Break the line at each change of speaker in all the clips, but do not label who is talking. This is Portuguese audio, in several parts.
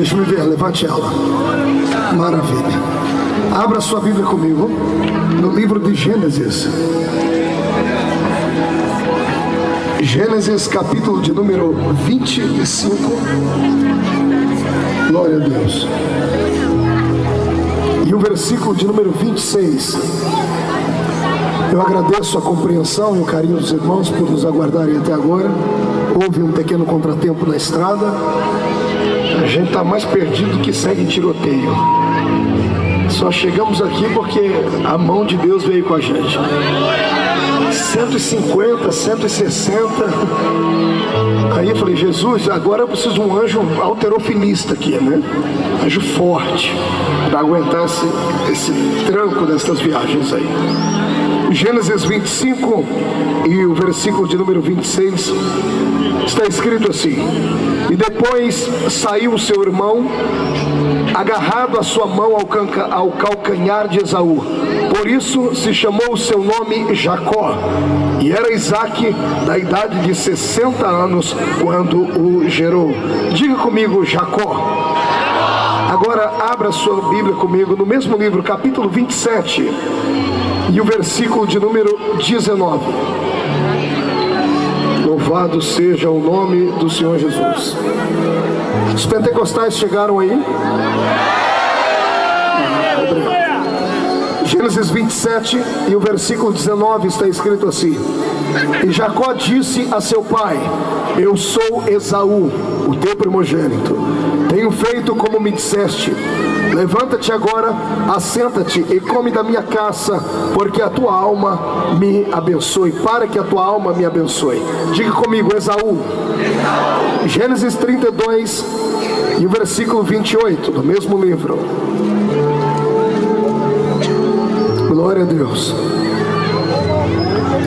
Deixa-me ver, levante ela. Maravilha. Abra sua Bíblia comigo no livro de Gênesis. Gênesis capítulo de número 25. Glória a Deus. E o versículo de número 26. Eu agradeço a compreensão e o carinho dos irmãos por nos aguardarem até agora. Houve um pequeno contratempo na estrada. A gente está mais perdido que segue em tiroteio. Só chegamos aqui porque a mão de Deus veio com a gente. 150, 160. Aí eu falei, Jesus, agora eu preciso de um anjo halterofilista aqui, né? Anjo forte para aguentar esse tranco dessas viagens aí. Gênesis 25 e o versículo de número 26 está escrito assim: e depois saiu o seu irmão, agarrado a sua mão ao calcanhar de Esaú. Por isso se chamou o seu nome Jacó. E era Isaque da idade de 60 anos quando o gerou. Diga comigo, Jacó. Agora abra sua Bíblia comigo no mesmo livro, capítulo 27 e o versículo de número 19. Louvado seja o nome do Senhor Jesus. Os pentecostais chegaram aí? Gênesis 27 e o versículo 19 está escrito assim: e Jacó disse a seu pai: eu sou Esaú, o teu primogênito. Tenho feito como me disseste. Levanta-te agora, assenta-te e come da minha caça, porque a tua alma me abençoe, para que a tua alma me abençoe. Diga comigo, Esaú. Gênesis 32 e o versículo 28 do mesmo livro. Glória a Deus.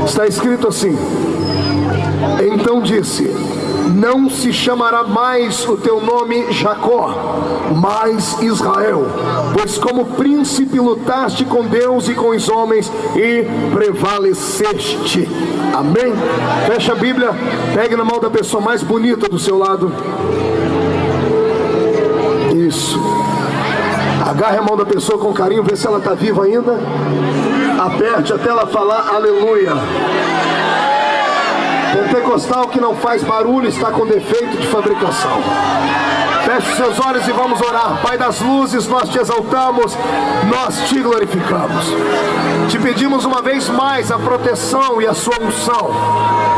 Está escrito assim: então disse: não se chamará mais o teu nome Jacó, mas Israel, pois como príncipe lutaste com Deus e com os homens e prevaleceste. Amém? Fecha a Bíblia, pegue na mão da pessoa mais bonita do seu lado. Isso. Agarre a mão da pessoa com carinho, vê se ela está viva ainda. Aperte até ela falar aleluia. Pentecostal que não faz barulho está com defeito de fabricação. Feche os seus olhos e vamos orar. Pai das luzes, nós te exaltamos, nós te glorificamos. Te pedimos uma vez mais a proteção e a sua unção.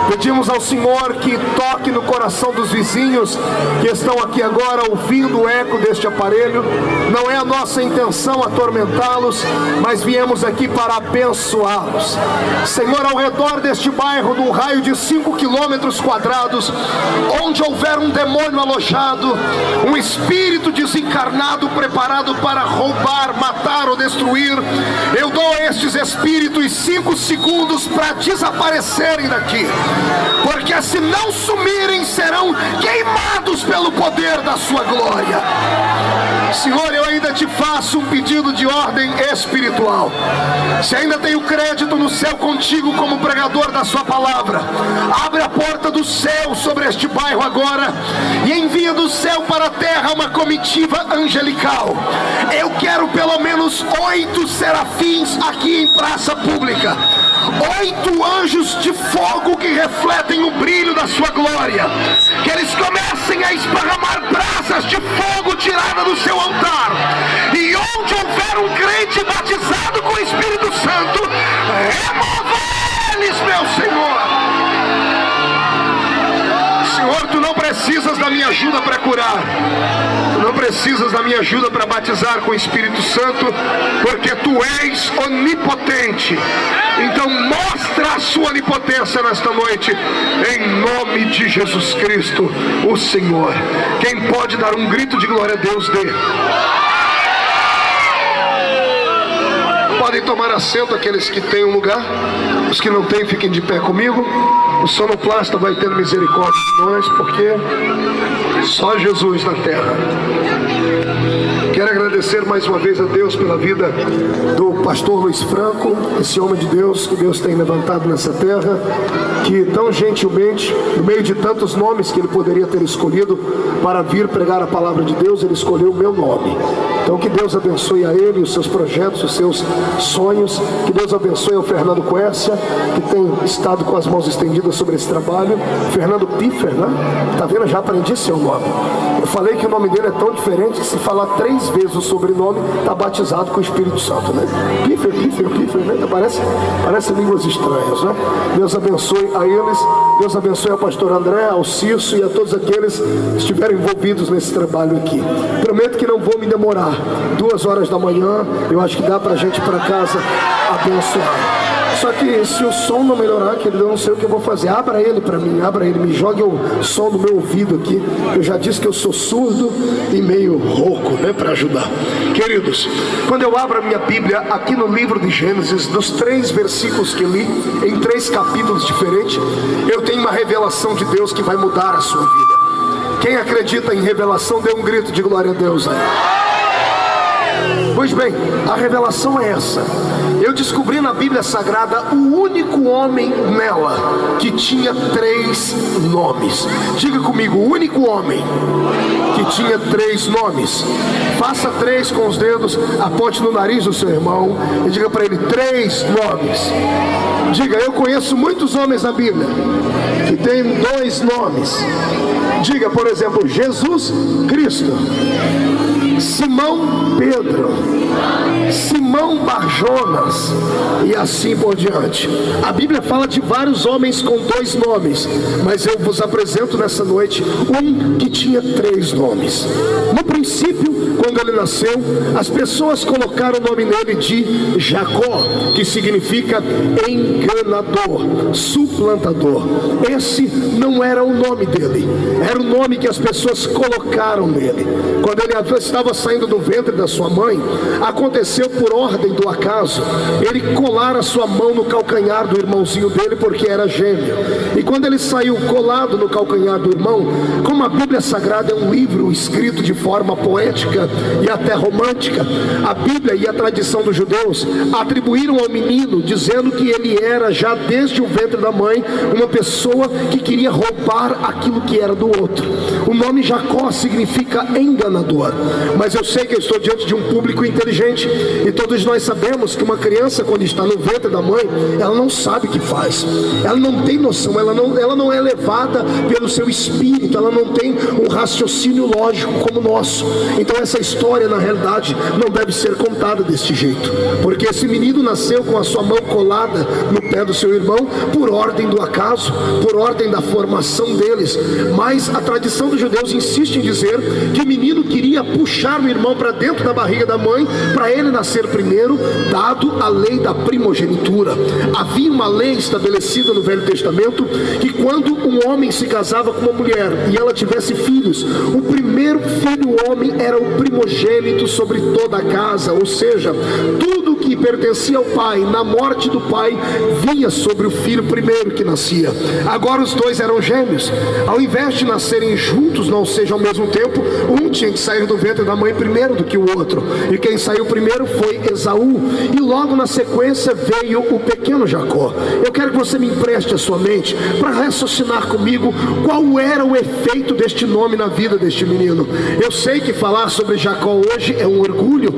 Pedimos ao Senhor que toque no coração dos vizinhos que estão aqui agora ouvindo o eco deste aparelho. Não é a nossa intenção atormentá-los, mas viemos aqui para abençoá-los. Senhor, ao redor deste bairro, num raio de 5 quilômetros quadrados, onde houver um demônio alojado, um espírito desencarnado preparado para roubar, matar ou destruir, eu dou a estes espíritos 5 segundos para desaparecerem daqui, porque se não sumirem serão queimados pelo poder da sua glória. Senhor, eu ainda te faço um pedido de ordem espiritual. Se ainda tenho crédito no céu contigo como pregador da sua palavra, abre a porta do céu sobre este bairro agora e envia do céu para a terra uma comitiva angelical. Eu quero pelo menos 8 serafins aqui em praça pública, 8 anjos de fogo que refletem o brilho da sua glória, que eles comecem a esparramar brasas de fogo tirada do seu altar, e onde houver um crente batizado com o Espírito Santo, remova eles, meu Senhor. Senhor, tu não precisas da minha ajuda para curar, tu não precisas da minha ajuda para batizar com o Espírito Santo, porque tu és onipotente. Então mostra a sua onipotência nesta noite, em nome de Jesus Cristo, o Senhor. Quem pode dar um grito de glória a Deus, dê. Podem tomar assento aqueles que têm um lugar. Os que não têm, fiquem de pé comigo. O sonoplasta vai ter misericórdia de nós, porque só Jesus na terra. Quero agradecer agradecer mais uma vez a Deus pela vida do pastor Luiz Franco, esse homem de Deus que Deus tem levantado nessa terra, que tão gentilmente, no meio de tantos nomes que ele poderia ter escolhido para vir pregar a palavra de Deus, ele escolheu o meu nome. Então que Deus abençoe a ele, os seus projetos, os seus sonhos. Que Deus abençoe ao Fernando Quercia, que tem estado com as mãos estendidas sobre esse trabalho. Fernando Piffer, né? Tá vendo? Eu já aprendi seu nome. Eu falei que o nome dele é tão diferente que se falar 3 vezes o sobrenome, tá batizado com o Espírito Santo, né? Piffer, né? Parece línguas estranhas, né? Deus abençoe a eles. Deus abençoe ao pastor André, ao Cício e a todos aqueles que estiveram envolvidos nesse trabalho aqui. Prometo que não vou me demorar. 2 horas da manhã, eu acho que dá pra gente ir pra casa abençoar. Só que se o som não melhorar, querido, eu não sei o que eu vou fazer. Abra ele pra mim, me jogue o som no meu ouvido aqui. Eu já disse que eu sou surdo e meio rouco, né, pra ajudar. Queridos, quando eu abro a minha Bíblia aqui no livro de Gênesis, dos 3 versículos que li, em 3 capítulos diferentes, eu tenho uma revelação de Deus que vai mudar a sua vida. Quem acredita em revelação, dê um grito de glória a Deus aí. Pois bem, a revelação é essa. Eu descobri na Bíblia Sagrada o único homem nela que tinha 3 nomes. Diga comigo, o único homem que tinha 3 nomes. Faça 3 com os dedos, aponte no nariz do seu irmão e diga para ele 3 nomes. Diga, eu conheço muitos homens na Bíblia que têm 2 nomes. Diga, por exemplo, Jesus Cristo, Simão Pedro, Simão Barjonas e assim por diante. A Bíblia fala de vários homens com 2 nomes, mas eu vos apresento nessa noite um que tinha 3 nomes. No princípio, quando ele nasceu, as pessoas colocaram o nome nele de Jacó, que significa enganador, suplantador. Esse não era o nome dele, era o nome que as pessoas colocaram nele. Quando ele estava saindo do ventre da sua mãe, aconteceu por ordem do acaso ele colar a sua mão no calcanhar do irmãozinho dele, porque era gêmeo. E quando ele saiu colado no calcanhar do irmão, como a Bíblia Sagrada é um livro escrito de forma poética e até romântica, a Bíblia e a tradição dos judeus atribuíram ao menino, dizendo que ele era já desde o ventre da mãe uma pessoa que queria roubar aquilo que era do outro. O nome Jacó significa enganador. Mas eu sei que eu estou diante de um público inteligente, e todos nós sabemos que uma criança, quando está no ventre da mãe, ela não sabe o que faz, ela não tem noção, ela não é levada pelo seu espírito, ela não tem um raciocínio lógico como o nosso. Então essa história, na realidade, não deve ser contada deste jeito, porque esse menino nasceu com a sua mão colada no pé do seu irmão, por ordem do acaso, por ordem da formação deles. Mas a tradição dos judeus insiste em dizer que o menino queria puxar o irmão para dentro da barriga da mãe, para ele nascer primeiro, dado a lei da primogenitura. Havia uma lei estabelecida no Velho Testamento, que quando um homem se casava com uma mulher e ela tivesse filhos, o primeiro filho homem era o primogênito sobre toda a casa, ou seja, tudo que pertencia ao pai, na morte do pai, vinha sobre o filho primeiro que nascia. Agora os 2 eram gêmeos, ao invés de nascerem juntos, não seja ao mesmo tempo, um tinha que sair do ventre da mãe primeiro do que o outro, e quem saiu primeiro foi Esaú, e logo na sequência veio o pequeno Jacó. Eu quero que você me empreste a sua mente para raciocinar comigo qual era o efeito deste nome na vida deste menino. Eu sei que falar sobre Jacó hoje é um orgulho.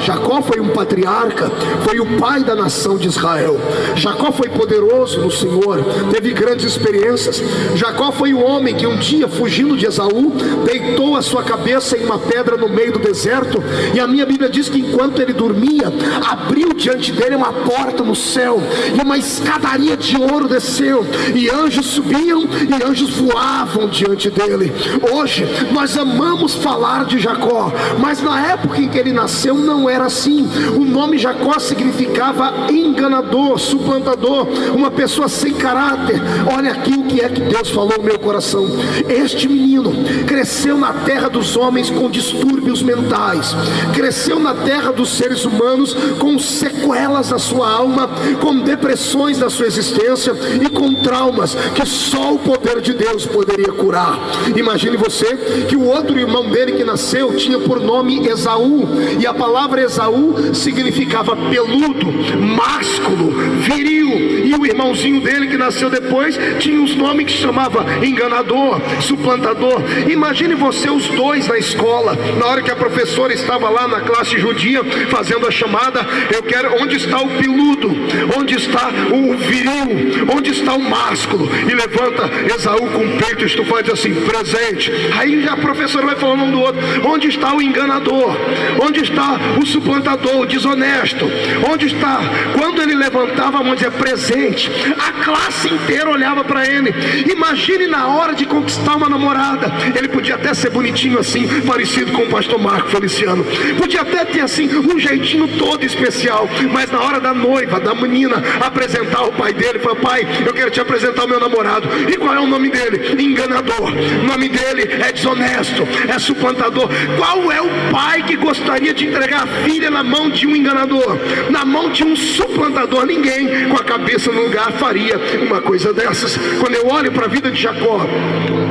Jacó foi um patriarca, foi o pai da nação de Israel. Jacó foi poderoso no Senhor, teve grandes experiências. Jacó foi um homem que um dia, fugindo de Esaú, deitou a sua cabeça em uma pedra no meio do deserto, e a minha Bíblia diz que enquanto ele dormia, abriu diante dele uma porta no céu, e uma escadaria de ouro desceu, e anjos subiam e anjos voavam diante dele. Hoje nós amamos falar de Jacó, mas na época em que ele nasceu não era assim. O nome Jacó Jacó significava enganador, suplantador, uma pessoa sem caráter. Olha aqui o que é que Deus falou no meu coração: este menino cresceu na terra dos homens com distúrbios mentais, cresceu na terra dos seres humanos com sequelas da sua alma, com depressões da sua existência e com traumas que só o poder de Deus poderia curar. Imagine você que o outro irmão dele que nasceu tinha por nome Esaú, e a palavra Esaú significava peludo, másculo, viril, e o irmãozinho dele que nasceu depois tinha uns nomes que chamava enganador, suplantador. Imagine você os dois na escola, na hora que a professora estava lá na classe judia fazendo a chamada: eu quero, onde está o peludo, onde está o viril, onde está o másculo? E levanta Esaú com o peito estufado e diz assim: presente. Aí a professora vai falando um do outro: onde está o enganador, onde está o suplantador, o desonesto, onde está? Quando ele levantava a mão e dizia presente, a classe inteira olhava para ele. Imagine na hora de conquistar uma namorada. Ele podia até ser bonitinho assim, parecido com o pastor Marco Feliciano, podia até ter assim um jeitinho todo especial, mas na hora da noiva, da menina apresentar o pai dele, falou: pai, eu quero te apresentar o meu namorado. E qual é o nome dele? Enganador. O nome dele é desonesto, é suplantador. Qual é o pai que gostaria de entregar a filha na mão de um enganador, na mão de um suplantador? Ninguém com a cabeça no lugar faria uma coisa dessas. Quando eu olho para a vida de Jacó,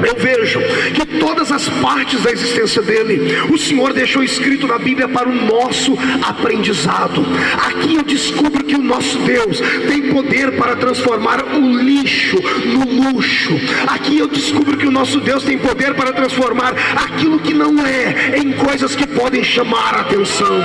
eu vejo que todas as partes da existência dele, o Senhor deixou escrito na Bíblia para o nosso aprendizado. Aqui eu descubro que o nosso Deus tem poder para transformar o lixo no luxo. Aqui eu descubro que o nosso Deus tem poder para transformar aquilo que não é em coisas que podem chamar a atenção.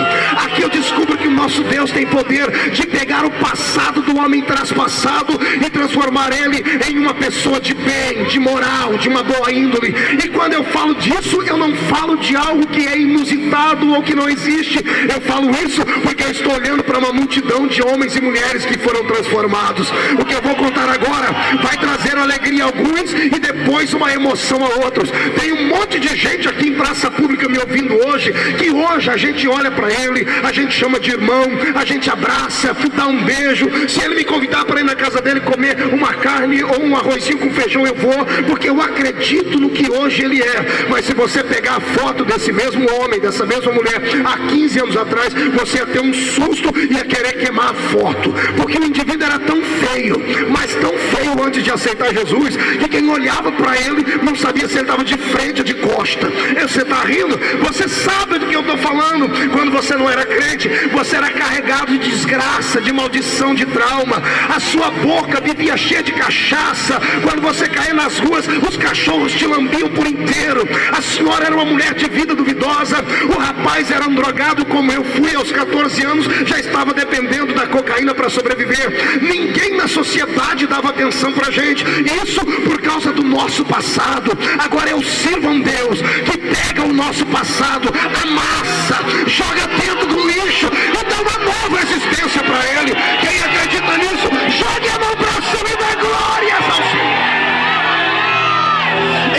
Aqui eu descubro que o nosso Deus tem poder de pegar o passado do homem traspassado e transformar ele em uma pessoa de bem, de moral, de uma boa índole. E quando eu falo disso, eu não falo de algo que é inusitado ou que não existe. Eu falo isso porque eu estou olhando para uma multidão de homens e mulheres que foram transformados. O que eu vou contar agora vai trazer alegria a alguns e depois uma emoção a outros. Tem um monte de gente aqui em praça pública me ouvindo hoje, que hoje a gente olha para ele, a gente chama de irmão, a gente abraça, dá um beijo. Se ele me convidar para ir na casa dele comer uma carne ou um arrozinho com feijão, eu vou, porque eu acredito no que hoje ele é. Mas se você pegar a foto desse mesmo homem, dessa mesma mulher, há 15 anos atrás, você ia ter um susto e ia querer queimar a foto, porque o indivíduo era tão feio, mas tão feio antes de aceitar Jesus, que quem olhava para ele não sabia se ele estava de frente ou de costa. Você está rindo? Você sabe do que eu estou falando. Quando você não era crente, você era carregado de desgraça, de maldição, de trauma. A sua boca vivia cheia de cachaça. Quando você caía nas ruas, os cachorros te lambiam por inteiro. A senhora era uma mulher de vida duvidosa. O rapaz era um drogado como eu fui aos 14 anos, já estava dependendo da cocaína para sobreviver. Ninguém na sociedade dava atenção para a gente. Isso por causa do nosso passado. Agora eu sirvo a um Deus que pega o nosso passado, amassa, joga dentro do lixo e dá uma nova existência para ele. Quem acredita nisso, jogue a mão para cima e dê glórias ao Senhor.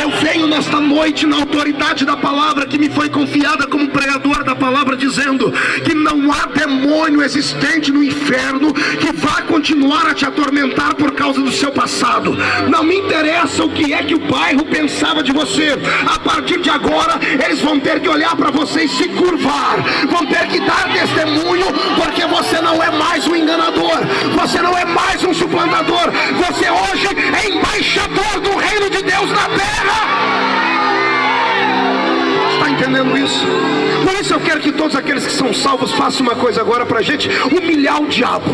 Eu venho nesta noite na autoridade da palavra que me foi confiada como pregador da palavra, dizendo que não há demônio existente no inferno que vá continuar a te atormentar por causa do seu passado. Não me interessa o que é que o bairro pensava de você. A partir de agora eles vão ter que olhar para você e se curvar, vão ter que dar testemunho, porque você não é mais um enganador, você não é mais um suplantador, você hoje é embaixador do reino de Deus na terra. Está entendendo isso? Por isso eu quero que todos aqueles que são salvos façam uma coisa agora pra gente humilhar o diabo.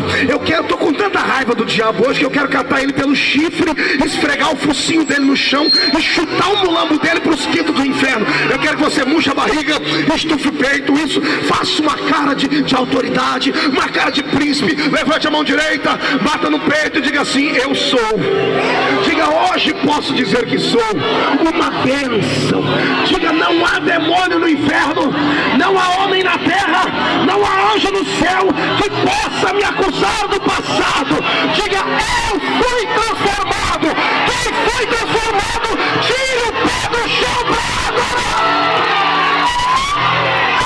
Tô com tanta raiva do diabo hoje que eu quero catar ele pelo chifre, esfregar o focinho dele no chão e chutar o mulambo dele pros quintos do inferno. Eu quero que você murche a barriga, estufe o peito, isso, faça uma cara de autoridade, uma cara de príncipe, levante a mão direita, bata no peito e diga assim: eu sou. Diga: hoje posso dizer que sou uma bênção. Diga: não há demônio no inferno, não há homem na terra, não há anjo no céu que possa me acusar do passado. Diga: eu fui transformado. Quem foi transformado, tire o pé do chão para adorar.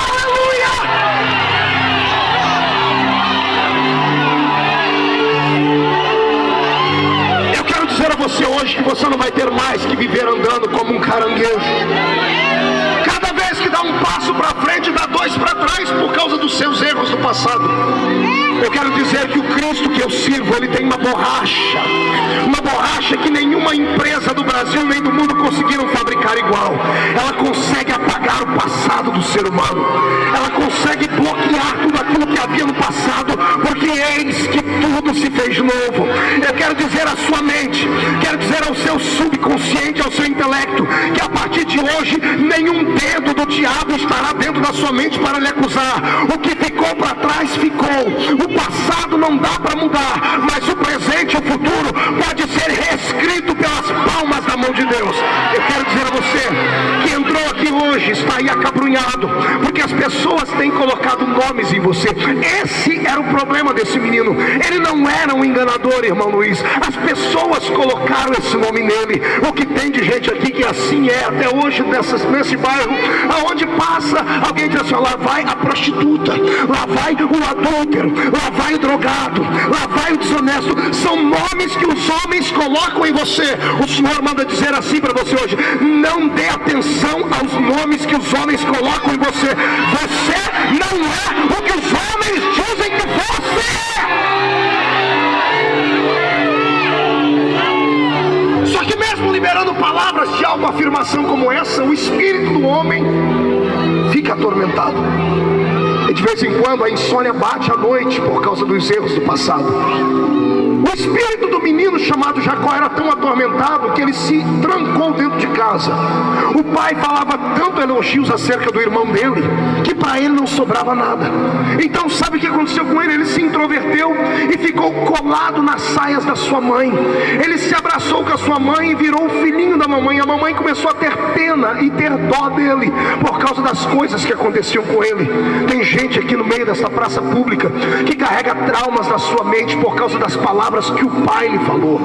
Aleluia! que você não vai ter mais que viver andando como um caranguejo. Cada vez que dá um passo para frente, dá dois para trás por causa dos seus erros do passado. Eu quero dizer que o Cristo que eu sirvo, ele tem uma borracha que nenhuma empresa do Brasil nem do mundo conseguiram fabricar igual. Ela consegue apagar o passado do ser humano. Ela consegue bloquear tudo aquilo que havia no passado, porque eis que tudo se fez novo. Eu quero dizer à sua mente, quero dizer ao seu subconsciente, ao seu intelecto, que a partir de hoje nenhum dedo do diabo estará dentro da sua mente para lhe acusar. O que ficou para trás ficou. O passado não dá para mudar, mas o presente e o futuro pode ser reescrito pelas palmas da mão de Deus. Eu quero dizer a você que entrou aqui hoje, está aí acabrunhado, porque as pessoas têm colocado nomes em você. Esse era o problema desse menino. Ele não era um enganador, irmão Luiz. As pessoas colocaram esse nome nele. O que tem de gente aqui que assim é até hoje nesse bairro, aonde passa, alguém diz assim: lá vai a prostituta, lá vai o adúltero, lá vai o drogado, lá vai o desonesto. São nomes que os homens colocam em você. O Senhor manda dizer assim para você hoje: não dê atenção aos nomes que os homens colocam em você. Você não é o que os homens dizem que você é. Só que mesmo liberando palavras de autoafirmação como essa, o espírito do homem fica atormentado. E de vez em quando a insônia bate à noite por causa dos erros do passado. O espírito do menino chamado Jacó era tão atormentado que ele se trancou dentro de casa. O pai falava tanto elogios acerca do irmão dele, que para ele não sobrava nada. Então sabe o que aconteceu com ele? Ele se introverteu e ficou colado nas saias da sua mãe. Ele se abraçou com a sua mãe e virou o filhinho da mamãe. A mamãe começou a ter pena e ter dó dele por causa das coisas que aconteciam com ele. Tem gente aqui no meio dessa praça pública que carrega traumas na sua mente por causa das palavras que o pai lhe falou.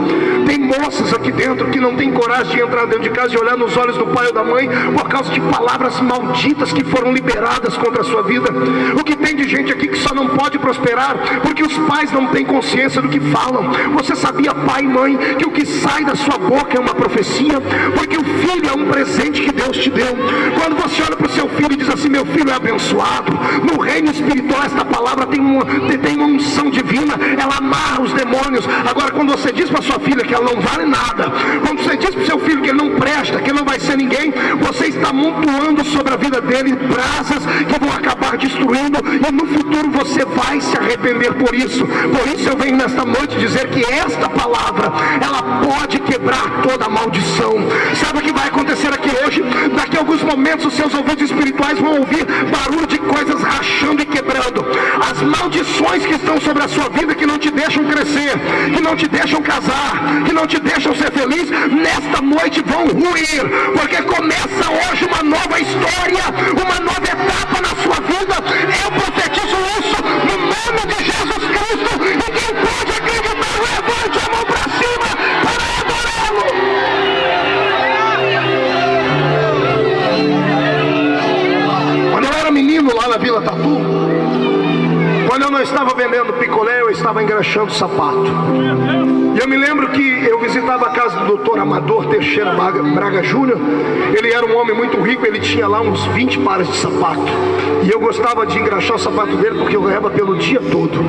Tem moças aqui dentro que não tem coragem de entrar dentro de casa e olhar nos olhos do pai ou da mãe por causa de palavras malditas que foram liberadas contra a sua vida. O que tem de gente aqui que só não pode prosperar porque os pais não têm consciência do que falam. Você sabia, pai e mãe, que o que sai da sua boca é uma profecia? Porque o filho é um presente que Deus te deu. Quando você olha para o seu filho e diz assim: meu filho é abençoado, no reino espiritual esta palavra tem uma unção divina, ela amarra os demônios. Agora, quando você diz para sua filha que ela não vale nada, quando você diz para o seu filho que ele não presta, que ele não vai ser ninguém, você está amontoando sobre a vida dele brasas que vão acabar destruindo, e no futuro você vai se arrepender por isso. Por isso eu venho nesta noite dizer que esta palavra, ela pode quebrar toda a maldição. Sabe o que vai acontecer aqui hoje? Daqui a alguns momentos os seus ouvidos espirituais vão ouvir barulho de coisas rachando e quebrando. As maldições que estão sobre a sua vida, que não te deixam crescer, que não te deixam casar, que não te deixam ser feliz, nesta noite vão ruir, porque começa hoje uma nova história, uma nova etapa na sua vida. Eu profetizo isso no nome de Jesus Cristo, e quem pode acreditar, levante a mão para cima para adorá-lo. Quando eu era menino lá na Vila Tatu, quando eu não estava vendendo picolé, eu estava engraxando sapato. E eu me lembro que eu visitava a casa do Dr. Amador Teixeira Braga Júnior. Ele era um homem muito rico, ele tinha lá uns 20 pares de sapato. E eu gostava de engraxar o sapato dele porque eu ganhava pelo dia todo.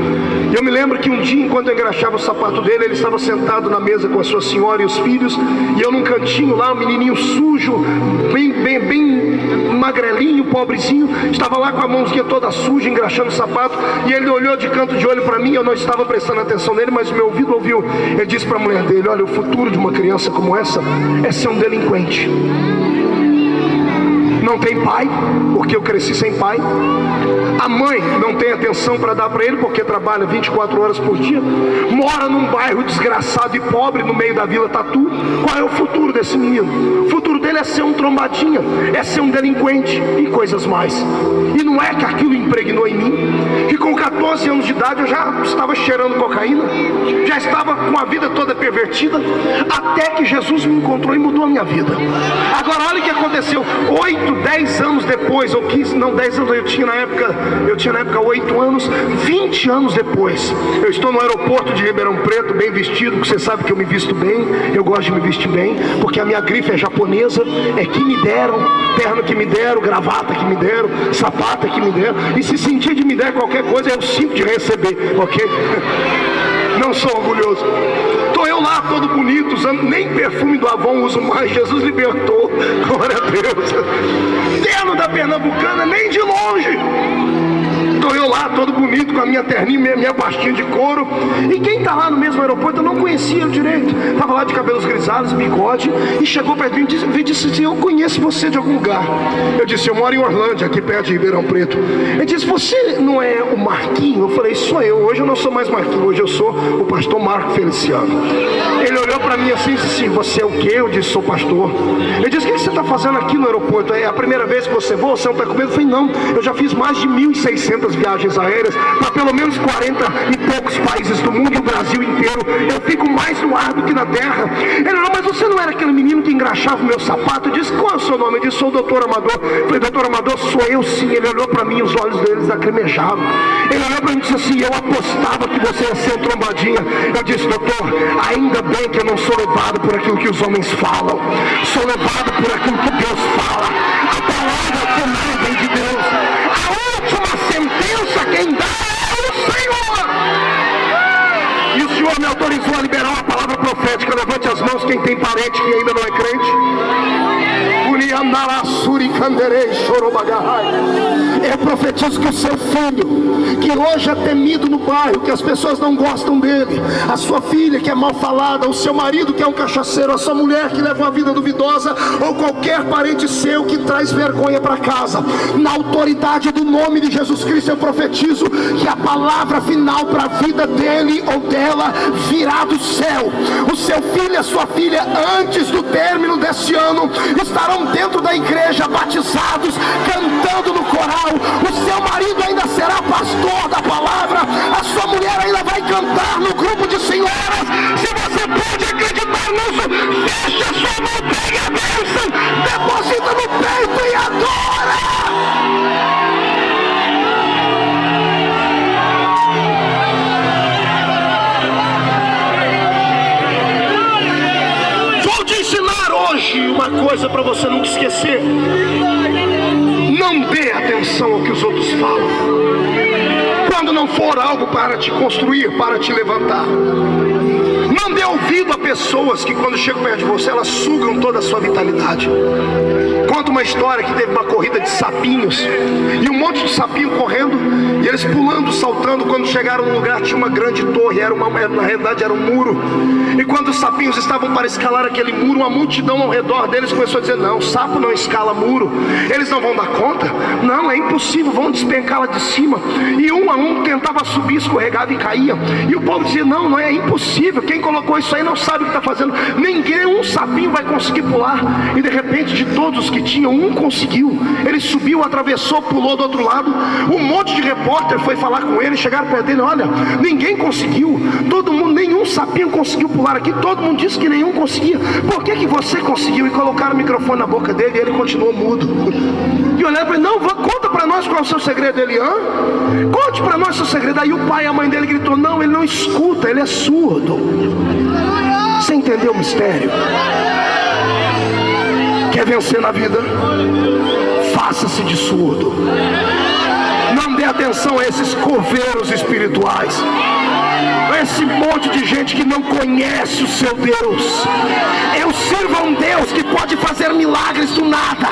E eu me lembro que um dia, enquanto eu engraxava o sapato dele, ele estava sentado na mesa com a sua senhora e os filhos. E eu num cantinho lá, um menininho sujo, bem magrelinho, pobrezinho, estava lá com a mãozinha toda suja, engraxando o sapato. E ele olhou de canto de olho para mim. Eu não estava prestando atenção nele, mas o meu ouvido ouviu. Ele disse para a mulher dele: olha, o futuro de uma criança como essa é ser um delinquente. Não tem pai, porque eu cresci sem pai. A mãe não tem atenção para dar para ele, porque trabalha 24 horas por dia. Mora num bairro desgraçado e pobre no meio da Vila Tatu. Qual é o futuro desse menino? O futuro dele é ser um trombadinha, é ser um delinquente e coisas mais. E não é que aquilo impregnou em mim, que com 14 anos de idade eu já estava cheirando cocaína, já estava com a vida toda pervertida, até que Jesus me encontrou e mudou a minha vida. Agora olha o que aconteceu. 8 10 anos depois, ou 15, não, 10 anos, eu tinha na época 8 anos, 20 anos depois, eu estou no aeroporto de Ribeirão Preto, bem vestido, porque você sabe que eu me visto bem, eu gosto de me vestir bem, porque a minha grife é japonesa, é que me deram, terno que me deram, gravata que me deram, sapato que me deram, e se sentir de me der qualquer coisa, eu sinto de receber, ok? Não sou orgulhoso. Estou eu lá todo bonito, usando nem perfume do Avon uso mais. Jesus libertou, glória a Deus. Terno da Pernambucana, nem de longe. Estou eu lá todo bonito com a minha terninha, minha pastinha de couro. E quem está lá no mesmo aeroporto, eu não conhecia ele direito. Estava lá de cabelos grisalhos, bigode, e chegou perto de mim e disse assim: eu conheço você de algum lugar. Eu disse: eu moro em Orlândia, aqui perto de Ribeirão Preto. Ele disse: você não é o Marquinho? Eu falei: sou eu. Hoje eu não sou mais Marquinho, hoje eu sou o pastor Marco Feliciano. Ele olhou para mim assim e disse assim: você é o quê? Eu disse: sou pastor. Ele disse: o que você está fazendo aqui no aeroporto? É a primeira vez que você voa? Você não está com medo? Eu falei: não, eu já fiz mais de 1.600 viagens aéreas para pelo menos 40 e poucos países do mundo e o Brasil inteiro. Eu fico mais no ar do que na terra. Ele falou: mas você não era aquele menino que engraxava o meu sapato? Eu disse: qual é o seu nome? Ele disse: sou o doutor Amador. Eu falei: doutor Amador, sou eu sim. Ele olhou para mim, os olhos deles lacrimejavam. Ele olhou para mim e disse assim: eu apostava que você ia ser o trombadinha. Eu disse: doutor, ainda bem que eu não sou levado por aquilo que os homens falam, sou levado por aquilo que Deus fala. A palavra também vem de Deus. A última sentença quem dá é o Senhor. E o Senhor me autorizou a liberar uma palavra profética. Levante as mãos quem tem parente que ainda não é crente. Eu profetizo que o seu filho, que hoje é temido no bairro, que as pessoas não gostam dele, a sua filha que é mal falada, o seu marido que é um cachaceiro, a sua mulher que leva uma vida duvidosa, ou qualquer parente seu que traz vergonha para casa, na autoridade do nome de Jesus Cristo, eu profetizo que a palavra final para a vida dele ou dela virá do céu. O seu filho e a sua filha, antes do término deste ano, estarão dentro da igreja, batizados, cantando no coral. O seu marido ainda será pastor da palavra, a sua mulher ainda vai cantar no grupo de senhoras. Se você pode acreditar nisso, feche a sua mão, pegue a bênção, deposita no peito e adora. Vou te ensinar hoje uma coisa para você nunca esquecer. Não dê atenção ao que os outros falam. Quando não for algo para te construir, para te levantar. Não dê ouvido a pessoas que quando chegam perto de você, elas sugam toda a sua vitalidade. Conta uma história que teve uma corrida de sapinhos, e um monte de sapinho correndo, e eles pulando, saltando. Quando chegaram no lugar tinha uma grande torre, na realidade era um muro. E quando os sapinhos estavam para escalar aquele muro, uma multidão ao redor deles começou a dizer: não, sapo não escala muro, eles não vão dar conta, não, é impossível, vão despencá-la de cima. E um a um tentava subir, escorregava e caía. E o povo dizia: não, não é impossível, quem colocou isso aí não sabe o que está fazendo, ninguém, um sapinho vai conseguir pular. E de repente, de todos os que tinham, um conseguiu. Ele subiu, atravessou, pulou do outro lado. Um monte de repórter foi falar com ele, chegaram perto dele: olha, ninguém conseguiu, todo mundo, nenhum sapinho conseguiu pular aqui, todo mundo disse que nenhum conseguia, por que você conseguiu? E colocaram o microfone na boca dele e ele continuou mudo. E olharam para ele: não, conta para nós qual é o seu segredo. Ele: conte para nós o seu segredo. Aí o pai e a mãe dele gritou: não, ele não escuta, ele é surdo. Você entendeu o mistério? Quer vencer na vida? Faça-se de surdo. Não dê atenção a esses coveiros espirituais, esse monte de gente que não conhece o seu Deus. Eu sirvo a um Deus que pode fazer milagres do nada.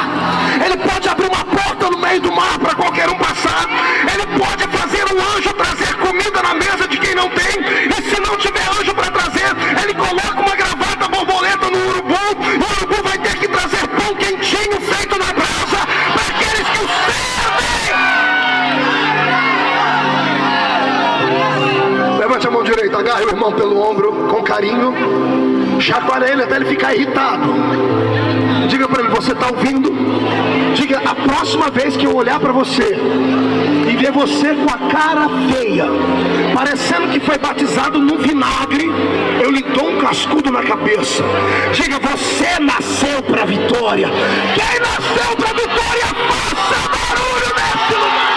Ele pode abrir uma porta no meio do mar para qualquer um passar. Ele pode fazer um anjo trazer comida na mesa de quem não tem. E se não tiver anjo para trazer, ele coloca uma gravata borboleta no urubu. E o urubu vai ter que trazer pão quentinho feito na brasa para aqueles que o servem. Levante a mão direita, agarre o irmão pelo ombro com carinho, chacoalhe ele até ele ficar irritado. Diga para mim: você está ouvindo? Diga: a próxima vez que eu olhar para você e ver você com a cara feia, parecendo que foi batizado num vinagre, eu lhe dou um cascudo na cabeça. Diga: você nasceu para vitória. Quem nasceu para vitória, faça barulho nesse lugar.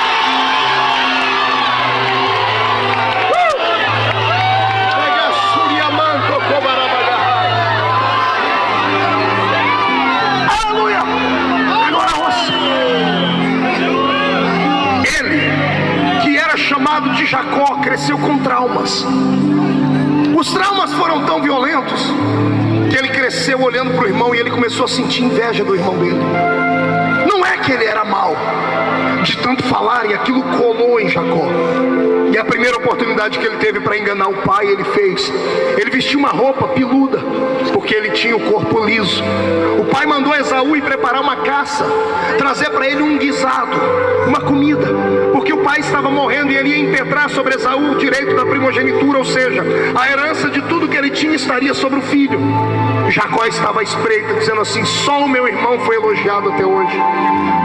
Aleluia. Agora ele, que era chamado de Jacó, cresceu com traumas. Os traumas foram tão violentos que ele cresceu olhando para o irmão e ele começou a sentir inveja do irmão dele. Não é que ele era mau, de tanto falarem, aquilo colou em Jacó. E a primeira oportunidade que ele teve para enganar o pai, ele fez. Ele vestiu uma roupa peluda, porque ele tinha o corpo liso. O pai mandou Esaú ir preparar uma caça, trazer para ele um guisado, uma comida, porque o pai estava morrendo e ele ia impetrar sobre Esaú o direito da primogenitura, ou seja, a herança de tudo que ele tinha estaria sobre o filho. Jacó estava à espreita, dizendo assim: só o meu irmão foi elogiado até hoje.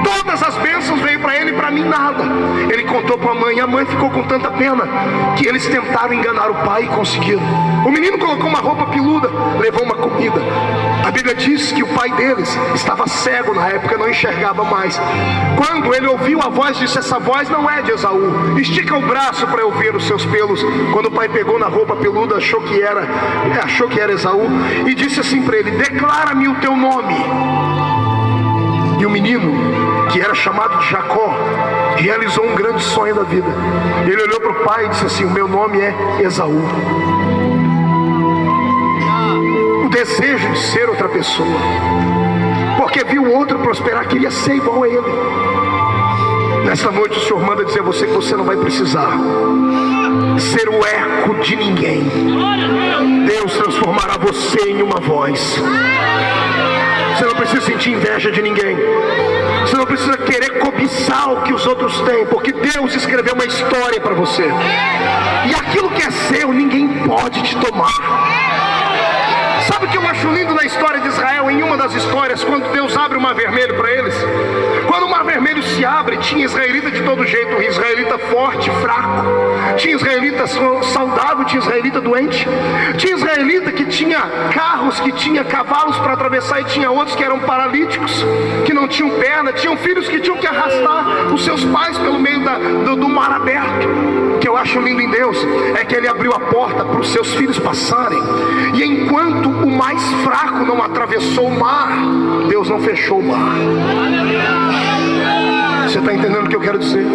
Todas as bênçãos veio para ele e para mim nada. Ele contou para a mãe, e a mãe ficou com tanta pena que eles tentaram enganar o pai e conseguiram. O menino colocou uma roupa peluda, levou uma comida. A Bíblia diz que o pai deles estava cego na época, não enxergava mais. Quando ele ouviu a voz, disse: essa voz não é de Esaú, estica o braço para eu ver os seus pelos. Quando o pai pegou na roupa peluda, achou que era Esaú, e disse assim para ele: declara-me o teu nome. E o menino, que era chamado de Jacó, realizou um grande sonho da vida. Ele olhou para o pai e disse assim: o meu nome é Esaú. O desejo de ser outra pessoa, porque viu o outro prosperar, queria ser igual a ele. Nesta noite o Senhor manda dizer a você que você não vai precisar ser o eco de ninguém. Deus transformará você em uma voz. Você não precisa sentir inveja de ninguém. Você não precisa querer cobiçar o que os outros têm, porque Deus escreveu uma história para você. E aquilo que é seu, ninguém pode te tomar. Sabe o que eu acho lindo na história de Israel? Em uma das histórias, quando Deus abre o mar vermelho para eles, quando o mar vermelho se abre, tinha israelita de todo jeito, israelita forte, fraco, tinha israelita saudável, tinha israelita doente, tinha israelita que tinha carros, que tinha cavalos para atravessar, e tinha outros que eram paralíticos, que não tinham perna, tinham filhos que tinham que arrastar os seus pais pelo meio do mar aberto. O que eu acho lindo em Deus é que Ele abriu a porta para os seus filhos passarem, e enquanto o mais fraco não atravessou o mar, Deus não fechou o mar. Você está entendendo o que eu quero dizer?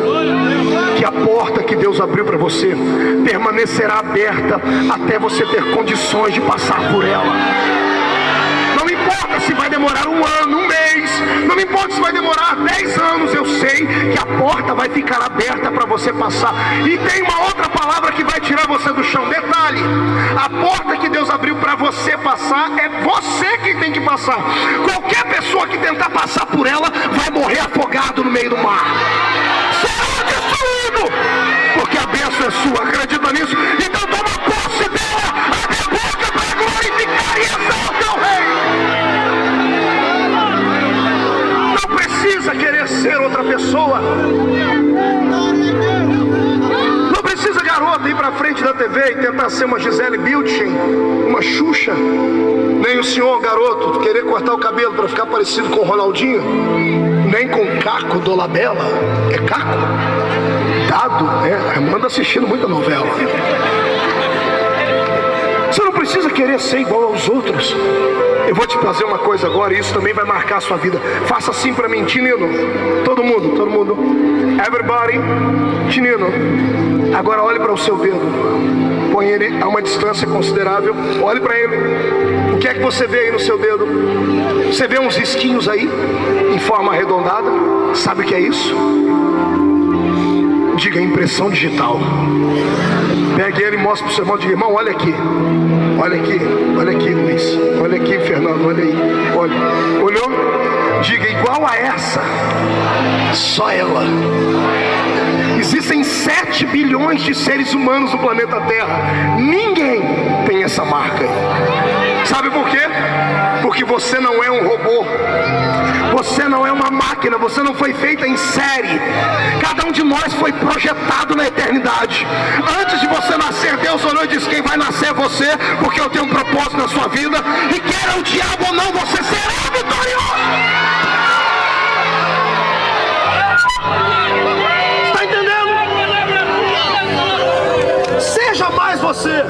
Que a porta que Deus abriu para você permanecerá aberta até você ter condições de passar por ela. Não importa se vai demorar um ano, um mês, não importa se vai demorar 10 anos, eu sei que a porta vai ficar aberta para você passar. E tem uma outra palavra que vai tirar você do chão. Detalhe: a porta que Deus abriu para você passar, é você que tem que passar. Qualquer pessoa que tentar passar por ela vai morrer afogado no meio do mar, será destruído, porque a bênção é sua. Acredita nisso? Então toma posse dela, abre a boca para glorificar e exaltar o Rei. Não precisa querer ser outra pessoa. Não precisa, garota, ir para frente da TV e tentar ser uma Gisele Bündchen, uma Xuxa. Nem o senhor, garoto, querer cortar o cabelo para ficar parecido com o Ronaldinho, nem com Caco Dolabella. É Caco? Dado, é? Manda assistindo muita novela. Você não precisa querer ser igual aos outros. Eu vou te fazer uma coisa agora, e isso também vai marcar a sua vida. Faça assim para mim, Tinino. Todo mundo. Everybody. Tinino. Agora olhe para o seu dedo. Põe ele a uma distância considerável. Olhe para ele. O que é que você vê aí no seu dedo? Você vê uns risquinhos aí, em forma arredondada. Sabe o que é isso? Diga: impressão digital. Pegue ele e mostre para o seu irmão. Diga: irmão, olha aqui. Olha aqui, Luiz. Olha aqui, Fernando, olha aí. Olha. Olhou? Diga: igual a essa, só ela. Existem 7 bilhões de seres humanos no planeta Terra. Ninguém tem essa marca aí. Sabe por quê? Porque você não é um robô, você não é uma máquina, você não foi feita em série. Cada um de nós foi projetado na eternidade. Antes de você nascer, Deus olhou e disse: quem vai nascer é você, porque eu tenho um propósito na sua vida, e queira o diabo ou não, você será vitorioso. Está entendendo? Seja mais você.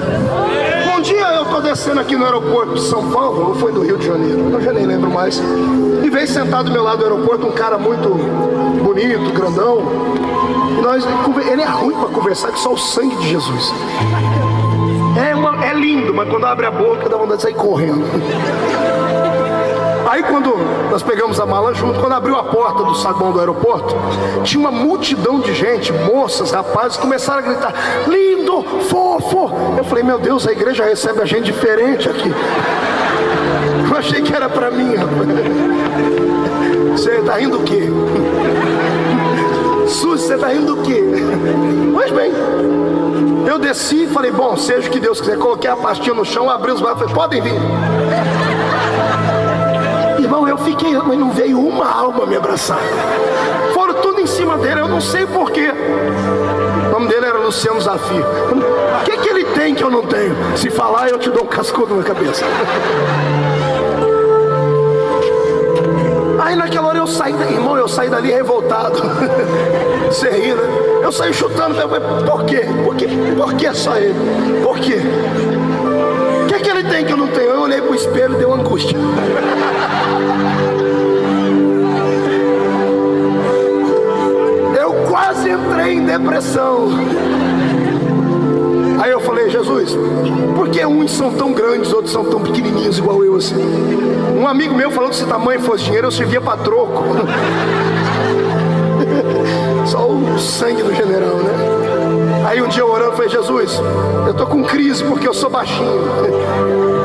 Um dia eu estou descendo aqui no aeroporto de São Paulo, ou foi do Rio de Janeiro, eu já nem lembro mais, e veio sentado do meu lado do aeroporto um cara muito bonito, grandão. Ele é ruim para conversar, que só o sangue de Jesus. É lindo, mas quando abre a boca dá vontade de sair correndo. Aí quando nós pegamos a mala junto, quando abriu a porta do saguão do aeroporto, tinha uma multidão de gente, moças, rapazes, começaram a gritar: lindo, fofo. Eu falei: meu Deus, a igreja recebe a gente diferente aqui. Eu achei que era pra mim, rapaz. Você tá rindo do quê? Suzy, você tá rindo do quê? Pois bem, eu desci e falei: bom, seja o que Deus quiser. Coloquei a pastinha no chão, abri os braços e falei: podem vir. Irmão, eu fiquei, mas não veio uma alma me abraçar. Foram tudo em cima dele, eu não sei porquê. O nome dele era Luciano Zafir. O que ele tem que eu não tenho? Se falar, eu te dou um cascudo na cabeça. Aí naquela hora eu saí, irmão, eu saí dali revoltado. Você ri, né? Eu saí chutando, por quê? Por que só ele? Por quê? O que ele tem que eu não tenho? Eu olhei pro espelho e deu angústia. Eu quase entrei em depressão. Aí eu falei: Jesus, por que uns são tão grandes, outros são tão pequenininhos igual eu assim? Um amigo meu falou que se tamanho fosse dinheiro eu servia para troco. Só o sangue do general, né? Aí um dia eu orando, falei: Jesus, eu tô com crise porque eu sou baixinho.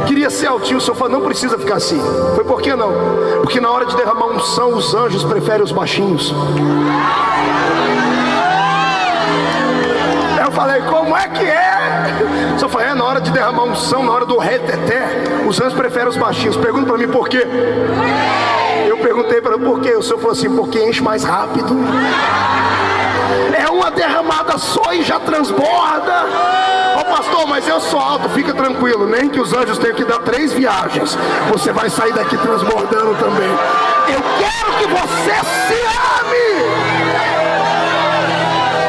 Queria ser altinho. O Senhor falou: não precisa ficar assim. Foi: por que não? Porque na hora de derramar unção, os anjos preferem os baixinhos. Eu falei: como é que é? O Senhor falou: na hora de derramar unção, na hora do reteté, os anjos preferem os baixinhos. Pergunta para mim por quê. Eu perguntei para ele por quê. O Senhor falou assim: porque enche mais rápido. É uma derramada só e já transborda. Ô pastor, mas eu sou alto. Fica tranquilo, nem que os anjos tenham que dar 3 viagens, você vai sair daqui transbordando também. Eu quero que você se ame.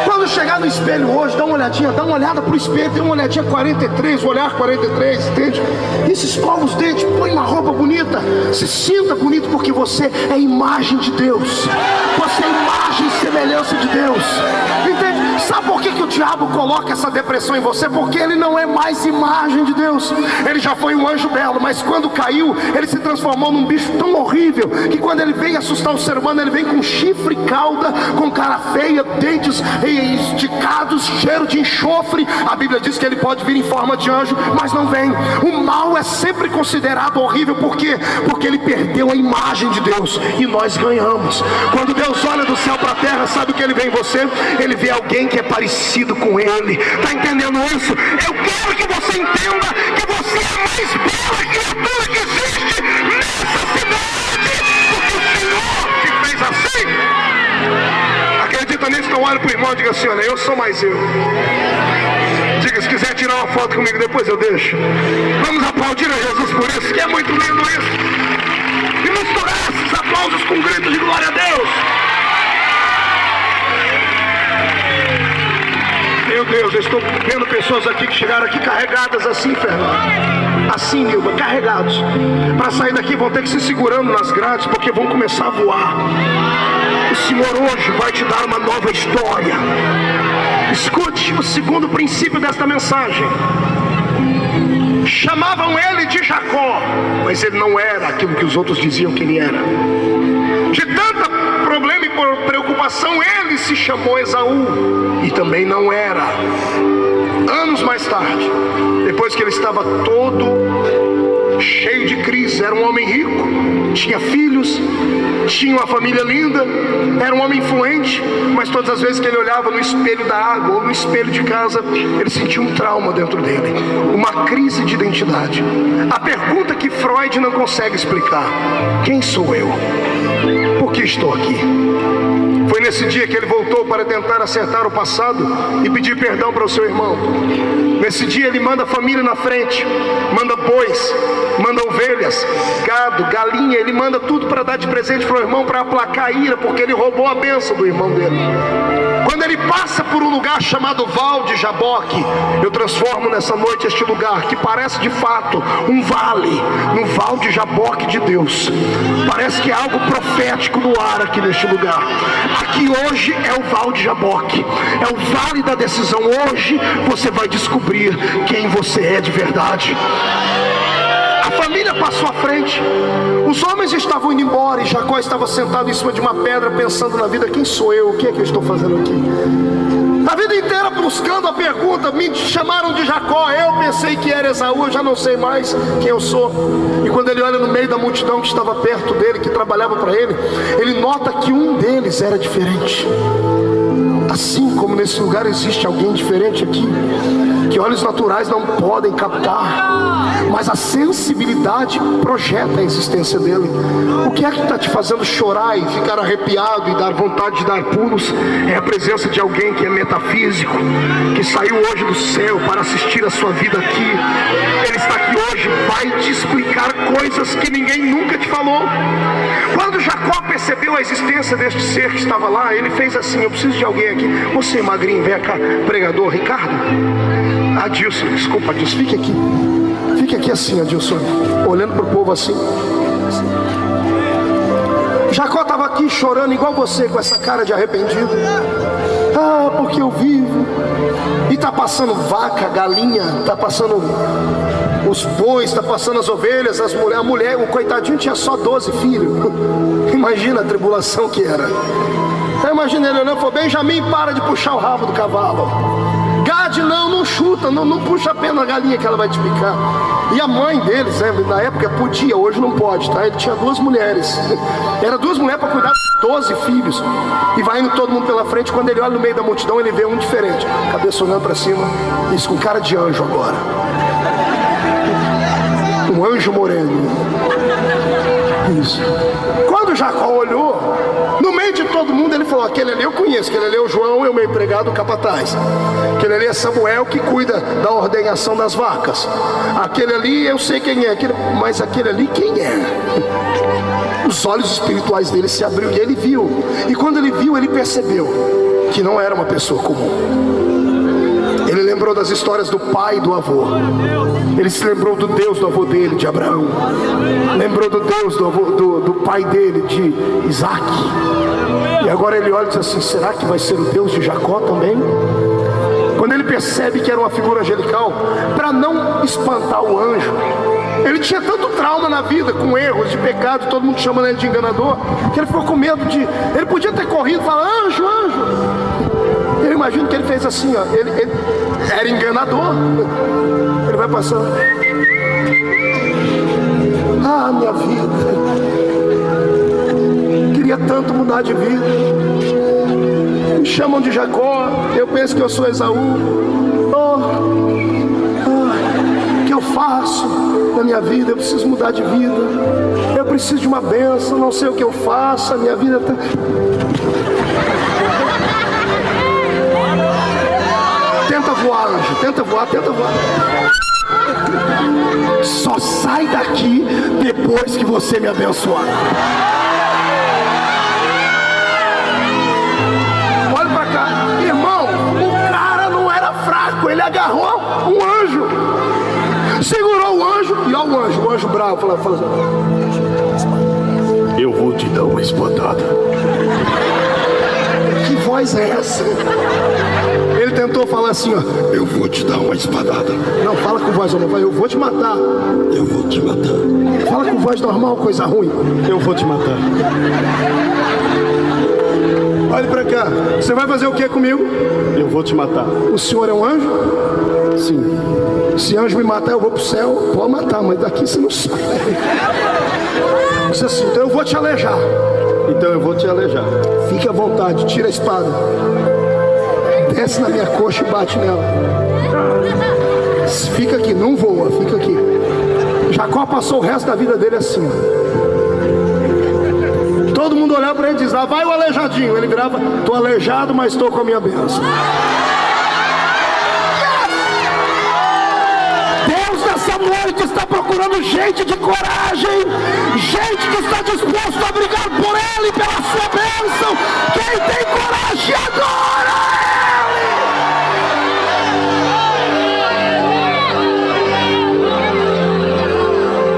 Quando chegar no espelho hoje, dá uma olhada pro espelho, tem uma olhadinha 43, o olhar 43, entende? E se escova os dentes, põe uma roupa bonita, se sinta bonito, porque você é imagem de Deus. Você é imagem e semelhança de Deus. Entende? Sabe por que o diabo coloca essa depressão em você? Porque ele não é mais imagem de Deus. Ele já foi um anjo belo, mas quando caiu, ele se transformou num bicho tão horrível, que quando ele vem assustar o ser humano, ele vem com chifre, cauda, com cara feia, dentes esticados, cheiro de enxofre. A Bíblia diz que ele pode vir em forma de anjo, mas não vem. O mal é sempre considerado horrível. Por quê? Porque ele perdeu a imagem de Deus, e nós ganhamos. Quando Deus olha do céu para a terra, sabe o que ele vê em você? Ele vê alguém que é parecido com ele. Está entendendo isso? Eu quero que você entenda que você é a mais bela criatura que existe nessa cidade, porque o Senhor te fez assim. Acredita nisso? Então olha para o irmão e diga assim: olha, eu sou mais eu. Diga, se quiser tirar uma foto comigo depois eu deixo. Vamos aplaudir a Jesus por isso, que é muito lindo isso. E misturar esses aplausos com gritos de glória a Deus. Meu Deus, eu estou vendo pessoas aqui que chegaram aqui carregadas assim, Fernando. Assim, Nilma, carregados. Para sair daqui vão ter que se segurando nas grades, porque vão começar a voar. O Senhor hoje vai te dar uma nova história. Escute o segundo princípio desta mensagem. Chamavam ele de Jacó, mas ele não era aquilo que os outros diziam que ele era. De tanta problema e preocupação, ele se chamou Esaú, e também não era. Anos mais tarde, depois que ele estava todo cheio de crise. Era um homem rico, tinha filhos, tinha uma família linda, era um homem influente, mas todas as vezes que ele olhava no espelho da água ou no espelho de casa, ele sentia um trauma dentro dele, uma crise de identidade. A pergunta que Freud não consegue explicar: quem sou eu? Por que estou aqui? Foi nesse dia que ele voltou para tentar acertar o passado e pedir perdão para o seu irmão. Nesse dia ele manda a família na frente, manda bois, manda ovelhas, gado, galinha, ele manda tudo para dar de presente para o irmão, para aplacar a ira, porque ele roubou a bênção do irmão dele. Quando ele passa por um lugar chamado Val de Jaboque, eu transformo nessa noite este lugar, que parece de fato um vale, no Val de Jaboque de Deus. Parece que é algo profético no ar aqui neste lugar. Aqui hoje é o Val de Jaboque, é o vale da decisão. Hoje você vai descobrir quem você é de verdade. A família passou à frente, os homens estavam indo embora e Jacó estava sentado em cima de uma pedra pensando na vida: quem sou eu? O que é que eu estou fazendo aqui? A vida inteira buscando a pergunta, me chamaram de Jacó, eu pensei que era Esaú, eu já não sei mais quem eu sou. E quando ele olha no meio da multidão que estava perto dele, que trabalhava para ele, ele nota que um deles era diferente. Assim como nesse lugar existe alguém diferente aqui, que olhos naturais não podem captar, mas a sensibilidade projeta a existência dele. O que é que está te fazendo chorar e ficar arrepiado e dar vontade de dar pulos? É a presença de alguém que é metafísico, que saiu hoje do céu para assistir a sua vida aqui. Ele está aqui hoje, vai te explicar coisas que ninguém nunca te falou. Quando Jacó percebeu a existência deste ser que estava lá, ele fez assim: eu preciso de alguém aqui. Você, magrinho, vem cá, pregador Ricardo. Adilson, desculpa, Adilson, fique aqui. Fique aqui assim, Adilson, olhando para o povo assim. Jacó estava aqui chorando igual você, com essa cara de arrependido. Ah, porque eu vivo. E está passando vaca, galinha, está passando os bois, está passando as ovelhas, a mulher, o coitadinho tinha só 12 filhos. Imagina a tribulação que era. Eu imaginei ele olhando e falou: Benjamim, para de puxar o rabo do cavalo. Gade, não chuta, não puxa a pena a galinha que ela vai te picar. E a mãe deles, na época podia, hoje não pode, tá? Ele tinha 2 mulheres. Era 2 mulheres para cuidar de 12 filhos. E vai indo todo mundo pela frente. Quando ele olha no meio da multidão, ele vê um diferente, cabeça olhando para cima, isso com cara de anjo agora. Um anjo moreno. Isso. Quando Jacó olhou, no meio de todo mundo, ele falou: aquele ali eu conheço, aquele ali é o João, é o meu empregado, o capataz. Aquele ali é Samuel, que cuida da ordenhação das vacas. Aquele ali eu sei quem é, mas aquele ali quem é? Os olhos espirituais dele se abriram e ele viu. E quando ele viu, ele percebeu que não era uma pessoa comum. Ele lembrou das histórias do pai e do avô. Ele se lembrou do Deus do avô dele, de Abraão. Lembrou do Deus do pai dele, de Isaac. E agora ele olha e diz assim: será que vai ser o Deus de Jacó também? Quando ele percebe que era uma figura angelical, para não espantar o anjo, ele tinha tanto trauma na vida, com erros, de pecado, todo mundo chamando ele de enganador, que ele ficou com medo de... Ele podia ter corrido e falar: anjo, anjo. Eu imagino que ele fez assim, ó. Ele era enganador. Ele vai passando. Ah, minha vida. Queria tanto mudar de vida. Me chamam de Jacó. Eu penso que eu sou Esaú. O que eu faço na minha vida? Eu preciso mudar de vida. Eu preciso de uma bênção. Não sei o que eu faço. A minha vida está... Tenta voar, anjo, tenta voar. Só sai daqui depois que você me abençoar. Olha pra cá, irmão, o cara não era fraco, ele agarrou um anjo, segurou o anjo, e olha o anjo bravo, fala assim: eu vou te dar uma espadada. Que voz é essa? Ele tentou falar assim, ó: eu vou te dar uma espadada. Não, fala com voz normal: eu vou te matar. Eu vou te matar. Fala com voz normal, coisa ruim: eu vou te matar. Olhe pra cá. Você vai fazer o que comigo? Eu vou te matar. O senhor é um anjo? Sim. Se anjo me matar, eu vou para o céu. Pode matar, mas daqui você não sai. Disse assim: então eu vou te alejar.
Então eu vou te alejar.
Fique à vontade, tira a espada, desce na minha coxa e bate nela. Fica aqui, não voa, fica aqui. Jacó passou o resto da vida dele assim, todo mundo olhava para ele e dizia: lá vai o aleijadinho. Ele virava: estou aleijado, mas estou com a minha bênção. Deus nessa noite está procurando gente de coragem, gente que está disposto a brigar por Ele, pela sua bênção. Quem tem coragem agora?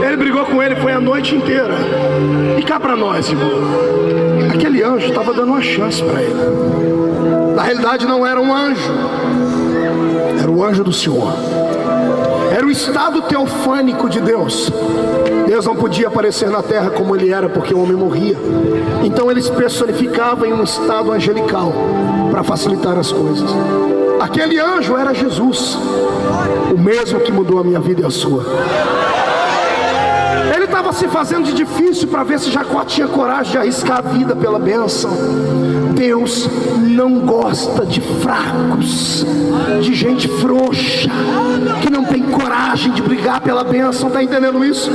Ele brigou com ele, foi a noite inteira. E cá para nós, irmão, aquele anjo estava dando uma chance para ele. Na realidade não era um anjo, era o anjo do Senhor. Era o estado teofânico de Deus. Deus não podia aparecer na terra como ele era, porque o homem morria. Então ele se personificava em um estado angelical para facilitar as coisas. Aquele anjo era Jesus, o mesmo que mudou a minha vida e a sua. Ele estava se fazendo de difícil para ver se Jacó tinha coragem de arriscar a vida pela bênção. Deus não gosta de fracos, de gente frouxa, que não tem coragem de brigar pela bênção. Está entendendo isso?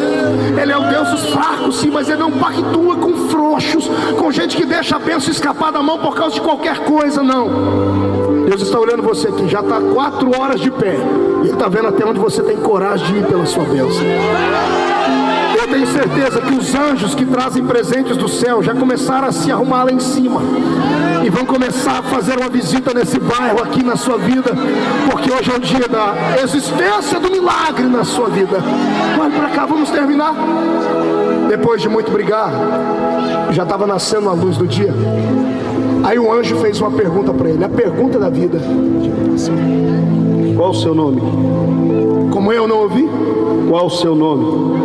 Ele é o Deus dos fracos, sim, mas Ele não pactua com frouxos, com gente que deixa a bênção escapar da mão por causa de qualquer coisa, não. Deus está olhando você aqui, já está 4 horas de pé, e Ele está vendo até onde você tem coragem de ir pela sua bênção. Eu tenho certeza que os anjos que trazem presentes do céu já começaram a se arrumar lá em cima, e vão começar a fazer uma visita nesse bairro aqui na sua vida, porque hoje é o dia da existência do milagre na sua vida. Olha para cá, vamos terminar. Depois de muito brigar, já estava nascendo a luz do dia. Aí o anjo fez uma pergunta para ele, a pergunta da vida:
qual o seu nome?
Como eu não ouvi?
Qual o seu nome?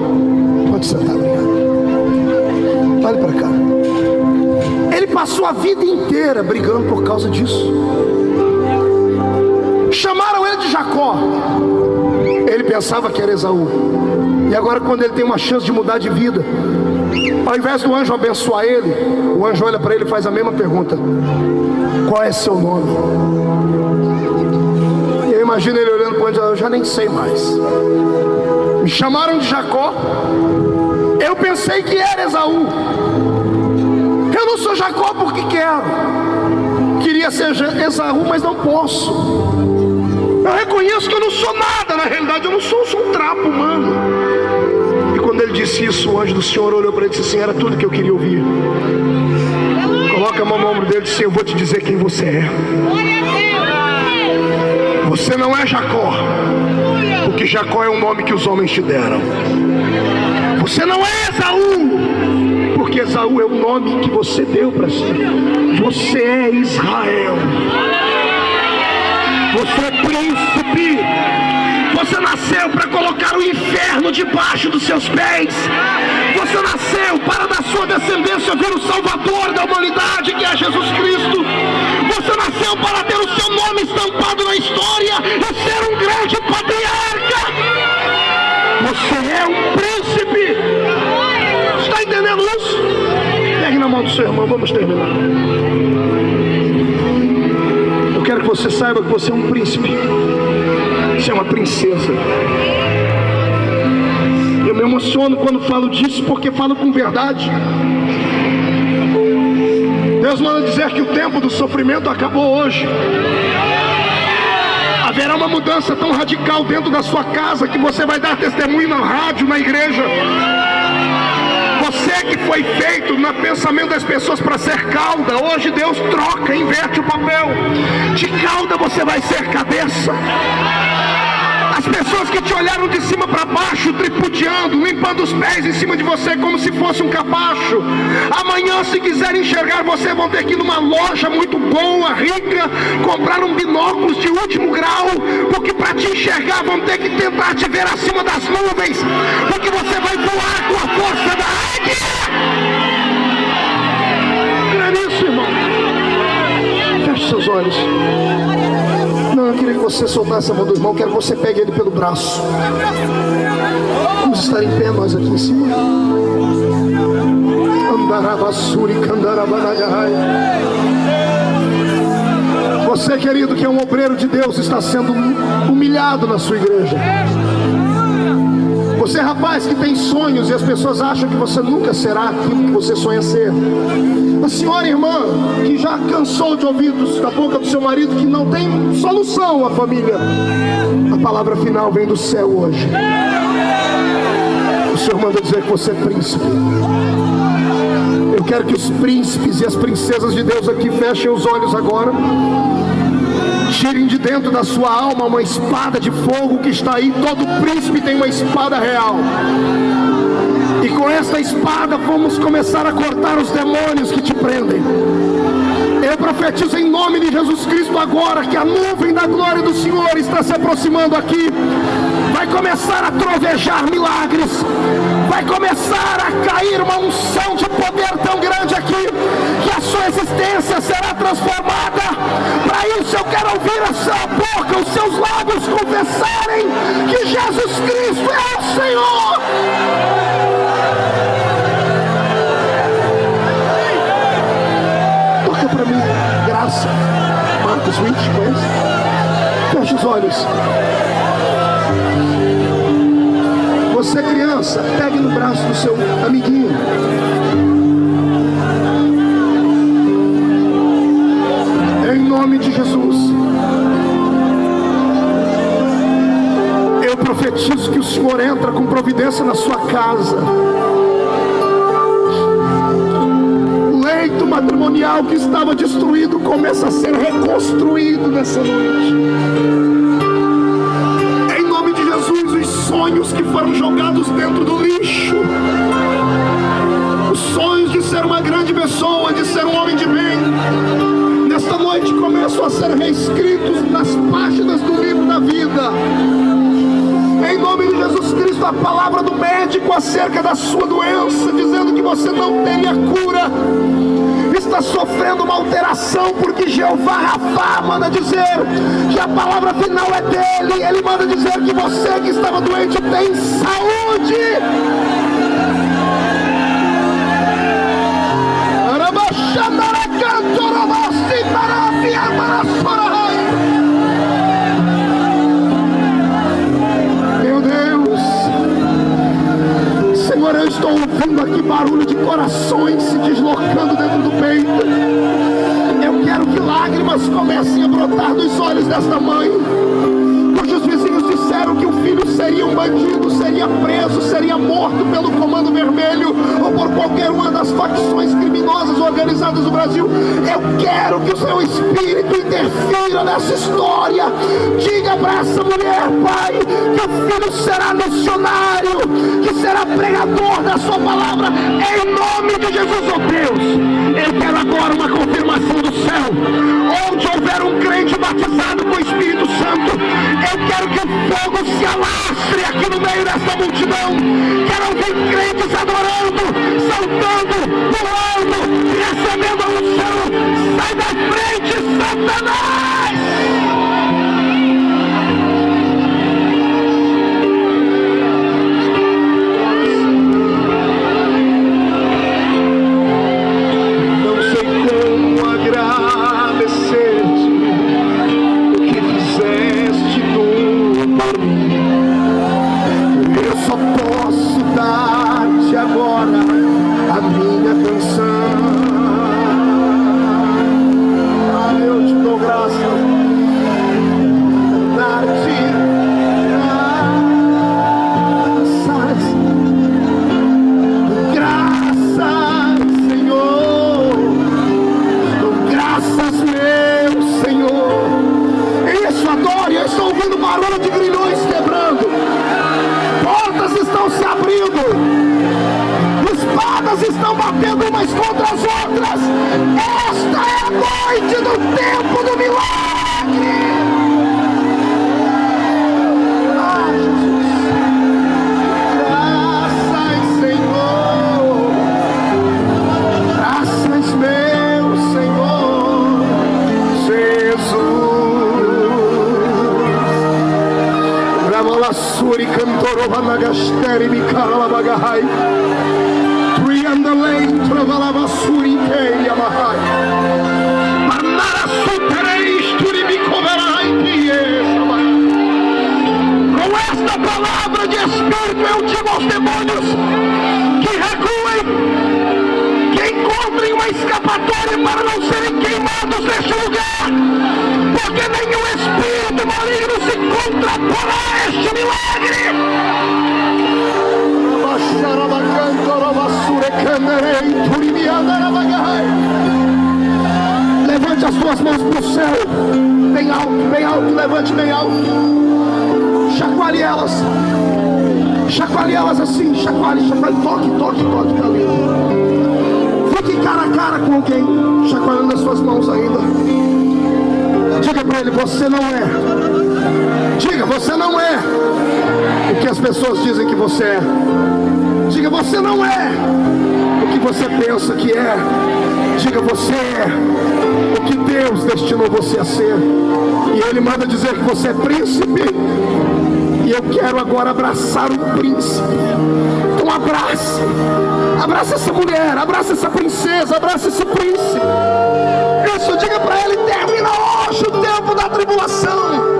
Pode sentar, obrigado. Olha para cá. Ele passou a vida inteira brigando por causa disso. Chamaram ele de Jacó. Ele pensava que era Esaú. E agora, quando ele tem uma chance de mudar de vida, ao invés do anjo abençoar ele, o anjo olha para ele e faz a mesma pergunta: qual é seu nome? E eu imagino ele olhando para o anjo: eu já nem sei mais. Me chamaram de Jacó. Eu pensei que era Esaú. Eu não sou Jacó porque quero. Queria ser Esaú, mas não posso. Eu reconheço que eu não sou nada. Na realidade eu não sou um trapo humano. E quando ele disse isso, o anjo do Senhor olhou para ele e disse assim: era tudo que eu queria ouvir. Coloca a mão no ombro dele e disse: eu vou te dizer quem você é. Você não é Jacó, porque Jacó é o nome que os homens te deram. Você não é Esaú, porque Esaú é o nome que você deu para si. Você é Israel. Você é príncipe. Você nasceu para colocar o inferno debaixo dos seus pés. Você nasceu para da sua descendência vir o Salvador da humanidade, que é Jesus Cristo. Você nasceu para ter o seu nome estampado na história e ser um grande patriarca. Você é um príncipe. Está entendendo isso? Pegue na mão do seu irmão, vamos terminar. Eu quero que você saiba que você é um príncipe. Você é uma princesa. Eu me emociono quando falo disso, porque falo com verdade. Deus manda dizer que o tempo do sofrimento acabou hoje. Haverá uma mudança tão radical dentro da sua casa que você vai dar testemunho na rádio, na igreja. Você que foi feito no pensamento das pessoas para ser cauda, hoje Deus troca, inverte o papel. De cauda você vai ser cabeça. As pessoas que te olharam de cima para baixo, tripudiando, limpando os pés em cima de você como se fosse um capacho, amanhã, se quiserem enxergar você, vão ter que ir numa loja muito boa, rica, comprar um binóculos de último grau, porque para te enxergar vão ter que tentar te ver acima das nuvens, porque você vai voar com a força da águia. Crê nisso, irmão? Feche seus olhos. Não, eu queria que você soltasse a mão do irmão, quero que você pegue ele pelo braço. Vamos estar em pé nós aqui em cima. Você, querido, que é um obreiro de Deus, está sendo humilhado na sua igreja. Você, rapaz, que tem sonhos e as pessoas acham que você nunca será aquilo que você sonha ser. A senhora irmã que já cansou de ouvir da boca do seu marido que não tem solução a família, a palavra final vem do céu hoje. O Senhor manda dizer que você é príncipe. Eu quero que os príncipes e as princesas de Deus aqui fechem os olhos agora. Tirem de dentro da sua alma uma espada de fogo que está aí. Todo príncipe tem uma espada real. E com esta espada vamos começar a cortar os demônios que te prendem. Eu profetizo em nome de Jesus Cristo agora que a nuvem da glória do Senhor está se aproximando aqui. Vai começar a trovejar milagres. Vai começar a cair uma unção de poder tão grande aqui que a sua existência será transformada. Para isso eu quero ouvir a sua boca, os seus lábios confessarem que Jesus Cristo é o Senhor. Toca para mim, graça. Marcos 20, conhece? Feche os olhos. Você, criança, pegue no braço do seu amiguinho. Em nome de Jesus, eu profetizo que o Senhor entra com providência na sua casa. O leito matrimonial que estava destruído começa a ser reconstruído nessa noite. Sonhos que foram jogados dentro do lixo, os sonhos de ser uma grande pessoa, de ser um homem de bem, nesta noite começam a ser reescritos nas páginas do livro da vida. Em nome de Jesus Cristo, a palavra do médico acerca da sua doença, dizendo que você não tem a cura, está sofrendo uma alteração, porque Jeová Rafá manda dizer que a palavra final é dele. Ele manda dizer que você que estava doente tem saúde. Meu Deus, Senhor, eu estou ouvindo aqui barulho de corações se deslocando dentro do peito. Eu quero que lágrimas comecem a brotar dos olhos desta mãe, cujos vizinhos disseram que o filho seria um bandido, seria preso, seria morto pelo Comando Vermelho ou por qualquer uma das facções criminosas organizadas do Brasil. Eu quero que o seu Espírito interfira nessa história. Diga para essa mulher, Pai, que o filho será missionário, que será pregador da sua palavra, em nome de Jesus. Oh Deus, eu quero agora uma confirmação do céu. Onde houver um crente batizado com o Espírito Santo, eu quero que o fogo se alastre aqui no meio dessa multidão. Quero ouvir crentes adorando, saltando, pulando, recebendo a unção. Sai da frente, Satanás! Agora a minha canção, eu te dou graças, dar-te graças, Senhor, graças, meu Senhor. Isso, adore. Eu estou ouvindo barulho de grilhões quebrando, portas estão se abrindo, espadas estão batendo umas contra as outras. Esta é a noite do tempo do milagre. Ah, Jesus. Graças, Senhor. Graças, meu Senhor Jesus. Bagasteri Mikala Bagahai. Triandalei Travalavasuri Keia Mahai. Manara Suterei Sturibicoverai Piesa. Com esta palavra de Espírito eu digo aos demônios que recuem, que encontrem uma escapatória para não serem queimados neste lugar, porque nenhum espírito maligno se contraporá a este milagre. Levante as suas mãos para o céu, bem alto, levante bem alto. Chacoalhe elas assim, chacoalhe, toque, tá lindo. Fique cara a cara com alguém, chacoalhando as suas mãos ainda. Diga para ele, você não é. Diga, você não é o que as pessoas dizem que você é. Diga, você não é o que você pensa que é. Diga, você é o que Deus destinou você a ser. E Ele manda dizer que você é príncipe. E eu quero agora abraçar um príncipe. Então abraça essa mulher, abraça essa princesa, abraça esse príncipe. Isso, diga para ele, termina hoje o tempo da tribulação.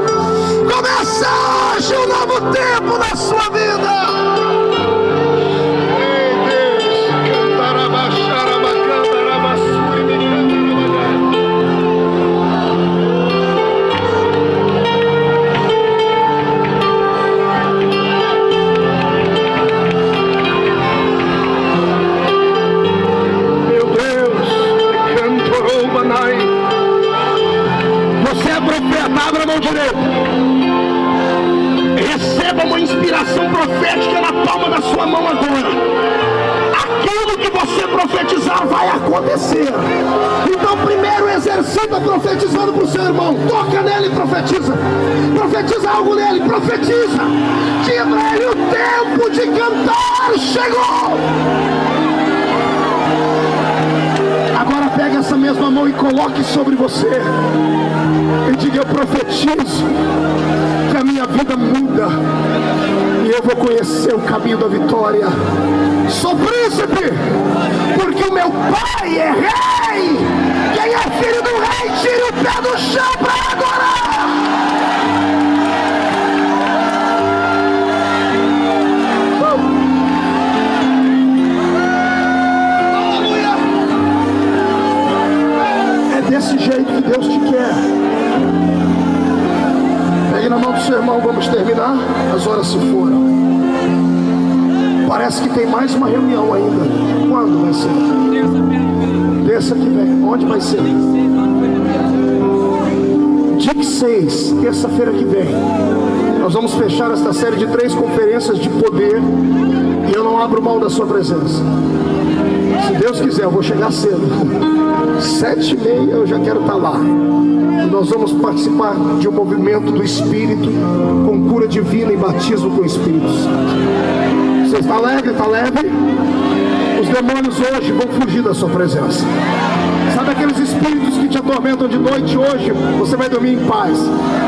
Começa hoje um novo tempo na sua vida. Abra a mão direita. Receba uma inspiração profética na palma da sua mão agora. Aquilo que você profetizar vai acontecer. Então primeiro exercita profetizando para o seu irmão. Toca nele e profetiza. Profetiza algo nele, profetiza. Diga para ele, o tempo de cantar chegou. Agora pega essa mesma mão e coloque sobre você. E diga, eu profetizo que a minha vida muda e eu vou conhecer o caminho da vitória. Sou príncipe, porque o meu pai é rei. Quem é filho do rei, tire o pé do chão para adorar. Desse jeito que Deus te quer. Pegue na mão do seu irmão, vamos terminar. As horas se foram. Parece que tem mais uma reunião ainda. Quando vai ser? Terça que vem. Onde vai ser? Dia 6, terça-feira que vem. Nós vamos fechar esta série de 3 conferências de poder. E eu não abro mão da sua presença. Se Deus quiser, eu vou chegar cedo. 7h30 eu já quero estar lá. E nós vamos participar de um movimento do Espírito com cura divina e batismo com o Espírito Santo. Você está alegre? Está leve? Os demônios hoje vão fugir da sua presença. Sabe aqueles espíritos que te atormentam de noite? Hoje você vai dormir em paz.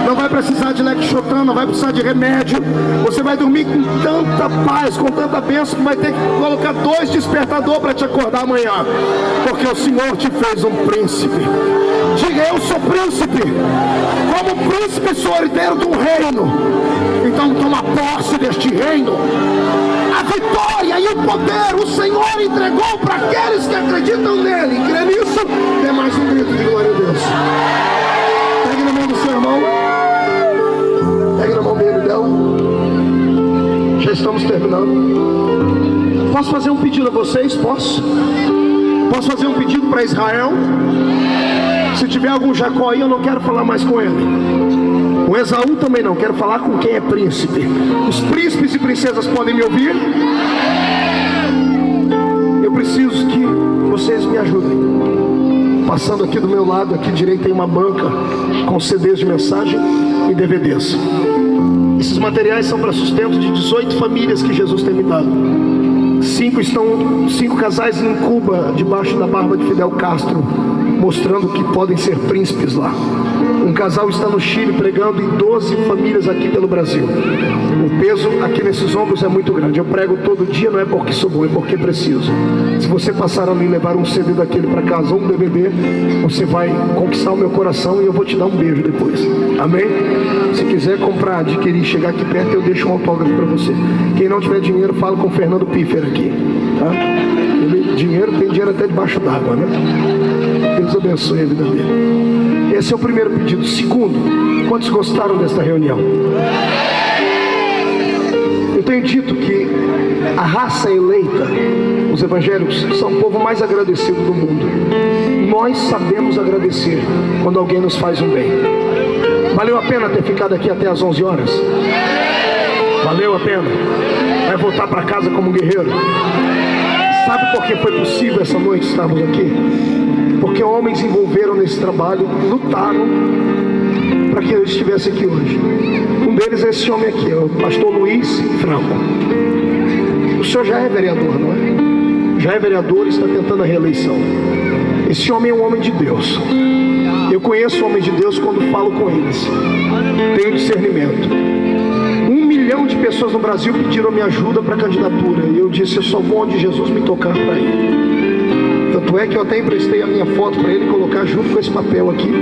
Não vai precisar de Lexotan, não vai precisar de remédio. Você vai dormir com tanta paz, com tanta bênção, que vai ter que colocar 2 despertadores para te acordar amanhã. Porque o Senhor te fez um príncipe. Diga, eu sou príncipe. Como príncipe sou herdeiro de um reino. Então toma posse deste reino. A vitória e o poder o Senhor entregou para aqueles que acreditam nele. E crê nisso, dê mais um grito de glória a Deus. Pegue na mão do seu irmão. Pegue na mão dele e dela. Já estamos terminando. Posso fazer um pedido a vocês? Posso? Posso fazer um pedido para Israel? Se tiver algum Jacó aí, eu não quero falar mais com ele. O Esaú também não, quero falar com quem é príncipe. Os príncipes e princesas podem me ouvir? Eu preciso que vocês me ajudem. Passando aqui do meu lado, aqui direito tem uma banca com CDs de mensagem e DVDs. Esses materiais são para sustento de 18 famílias que Jesus tem me dado. 5 casais em Cuba, debaixo da barba de Fidel Castro, mostrando que podem ser príncipes lá. Um casal está no Chile pregando em 12 famílias aqui pelo Brasil. O peso aqui nesses ombros é muito grande. Eu prego todo dia, não é porque sou bom, é porque preciso. Se você passar ali e levar um CD daquele para casa, ou um DVD, você vai conquistar o meu coração e eu vou te dar um beijo depois. Amém? Se quiser comprar, adquirir, chegar aqui perto, eu deixo um autógrafo para você. Quem não tiver dinheiro, fala com o Fernando Piffer aqui, tá? Tem dinheiro até debaixo d'água, né? Deus abençoe a vida dele. Esse é o primeiro pedido. Segundo, quantos gostaram desta reunião? Eu tenho dito que a raça eleita, os evangélicos, são o povo mais agradecido do mundo. Nós sabemos agradecer quando alguém nos faz um bem. Valeu a pena ter ficado aqui até as 11 horas? Valeu a pena? Vai voltar para casa como um guerreiro? Sabe por que foi possível essa noite estarmos aqui? Porque homens envolveram nesse trabalho, lutaram para que eu estivesse aqui hoje. Um deles é esse homem aqui, é o pastor Luiz Franco. O senhor já é vereador, não é? Já é vereador e está tentando a reeleição. Esse homem é um homem de Deus. Eu conheço homens de Deus quando falo com eles. Tenho discernimento. 1 milhão de pessoas no Brasil pediram minha ajuda para a candidatura. E eu disse, eu só vou onde Jesus me tocar para ir. Tanto é que eu até emprestei a minha foto para ele colocar junto com esse papel aqui.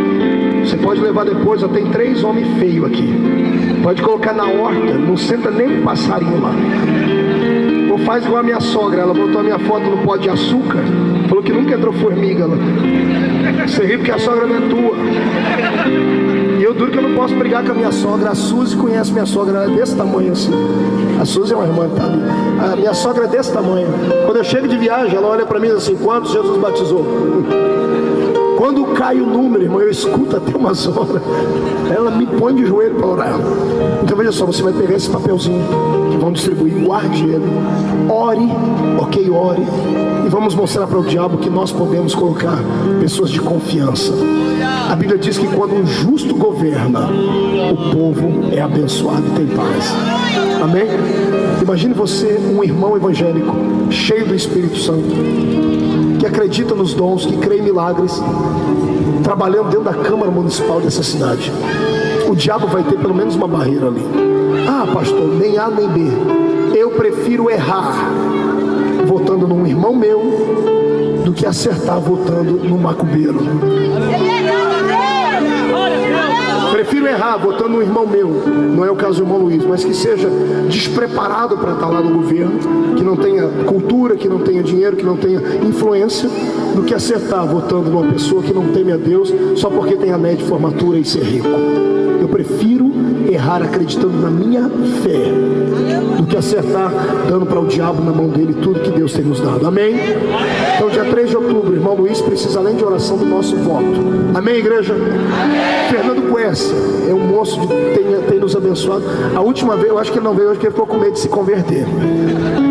Você pode levar depois, eu tenho 3 homens feios aqui. Pode colocar na horta, não senta nem um passarinho lá. Ou faz igual a minha sogra, ela botou a minha foto no pó de açúcar, falou que nunca entrou formiga lá. Você ri porque a sogra não é tua. E eu duro que eu não posso brigar com a minha sogra. A Suzy conhece minha sogra, ela é desse tamanho assim. A Suzy é uma irmã que tá ali. A minha sogra é desse tamanho. Quando eu chego de viagem, ela olha para mim assim, quantos Jesus batizou? Quando cai o número, irmão, eu escuto até umas horas. Ela me põe de joelho para orar. Então veja só, você vai pegar esse papelzinho que vão distribuir, guarde ele, ore, ok, ore, e vamos mostrar para o diabo que nós podemos colocar pessoas de confiança. A Bíblia diz que quando um justo governa, o povo é abençoado e tem paz. Amém? Imagine você, um irmão evangélico, cheio do Espírito Santo, que acredita nos dons, que crê em milagres, trabalhando dentro da Câmara Municipal dessa cidade. O diabo vai ter pelo menos uma barreira ali. Ah, pastor, nem A nem B. Eu prefiro errar votando num irmão meu do que acertar votando num macumbeiro. Prefiro errar votando num irmão meu, não é o caso do irmão Luiz, mas que seja despreparado para estar lá no governo, que não tenha cultura, que não tenha dinheiro, que não tenha influência, do que acertar votando numa pessoa que não teme a Deus só porque tem anel de formatura e ser rico. Eu prefiro errar acreditando na minha fé do que acertar dando para o diabo na mão dele tudo que Deus tem nos dado. Amém? Então dia 3 de outubro, irmão Luiz precisa além de oração do nosso voto. Amém, igreja? Amém. Fernando Quercia é um moço que tem nos abençoado. A última vez, eu acho que ele não veio hoje porque ele ficou com medo de se converter,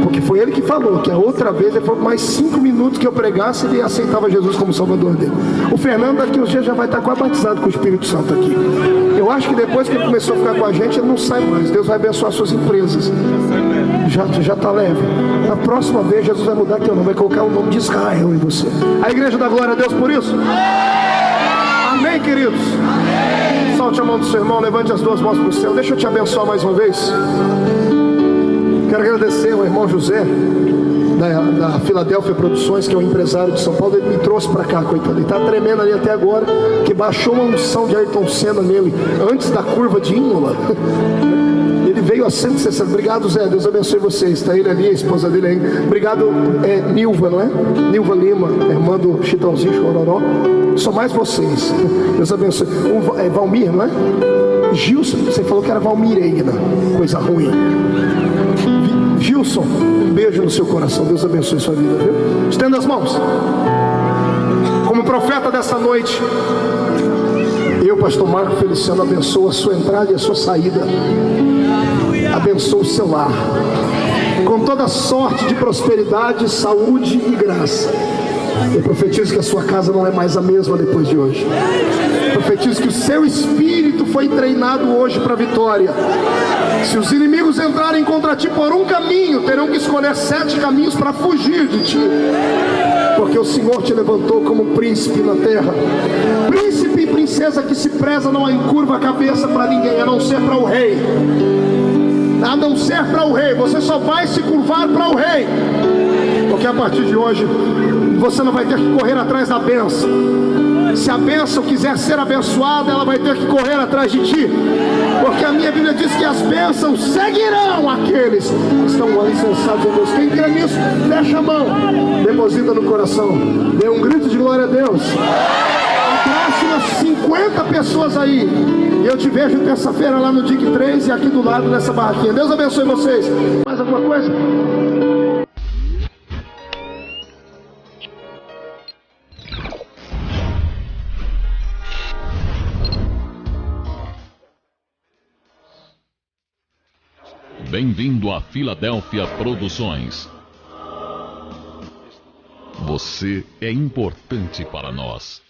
porque foi ele que falou que a outra vez ele falou que mais 5 minutos que eu pregasse ele aceitava Jesus como Salvador dele. O Fernando daqui uns dias já vai estar quase batizado com o Espírito Santo aqui. Eu acho que depois que ele começou a ficar com a gente, ele não sai mais. Deus vai abençoar suas empresas. Já está leve. Na próxima vez Jesus vai mudar teu nome, vai colocar o nome de Israel em você. A igreja dá glória a Deus por isso? Amém, queridos? Salte a mão do seu irmão, levante as 2 mãos para o céu. Deixa eu te abençoar mais uma vez. Quero agradecer ao irmão José da Filadélfia Produções, que é um empresário de São Paulo. Ele me trouxe para cá, coitado. Ele está tremendo ali até agora, que baixou uma unção de Ayrton Senna nele antes da curva de Imola. Ele veio a 160. Obrigado, Zé, Deus abençoe vocês. Está ele ali, a esposa dele aí. Obrigado, Nilva, não é? Nilva Lima, irmã do Chitãozinho Chororó. Só mais vocês. Deus abençoe. Valmir, não é? Gilson, você falou que era Valmireina, coisa ruim. Gilson, um beijo no seu coração. Deus abençoe sua vida, viu? Estenda as mãos. Como profeta dessa noite, eu, pastor Marco Feliciano, abençoo a sua entrada e a sua saída. Abençoo o seu lar com toda sorte de prosperidade, saúde e graça. Eu profetizo que a sua casa não é mais a mesma depois de hoje. Profetizo que o seu espírito foi treinado hoje para a vitória. Se os inimigos entrarem contra ti por um caminho, terão que escolher 7 caminhos para fugir de ti. Porque o Senhor te levantou como príncipe na terra. Príncipe e princesa que se preza não encurva a cabeça para ninguém, a não ser para o rei. A não ser para o rei. Você só vai se curvar para o rei. Porque a partir de hoje você não vai ter que correr atrás da bênção. Se a bênção quiser ser abençoada, ela vai ter que correr atrás de ti. Porque a minha Bíblia diz que as bênçãos seguirão aqueles que estão alicerçados em Deus. Quem crê nisso, fecha a mão, deposita no coração, dê um grito de glória a Deus. Abrace umas 50 pessoas aí. E eu te vejo terça-feira lá no DIC 3 e aqui do lado nessa barraquinha. Deus abençoe vocês. Mais alguma coisa?
Bem-vindo a Filadélfia Produções. Você é importante para nós.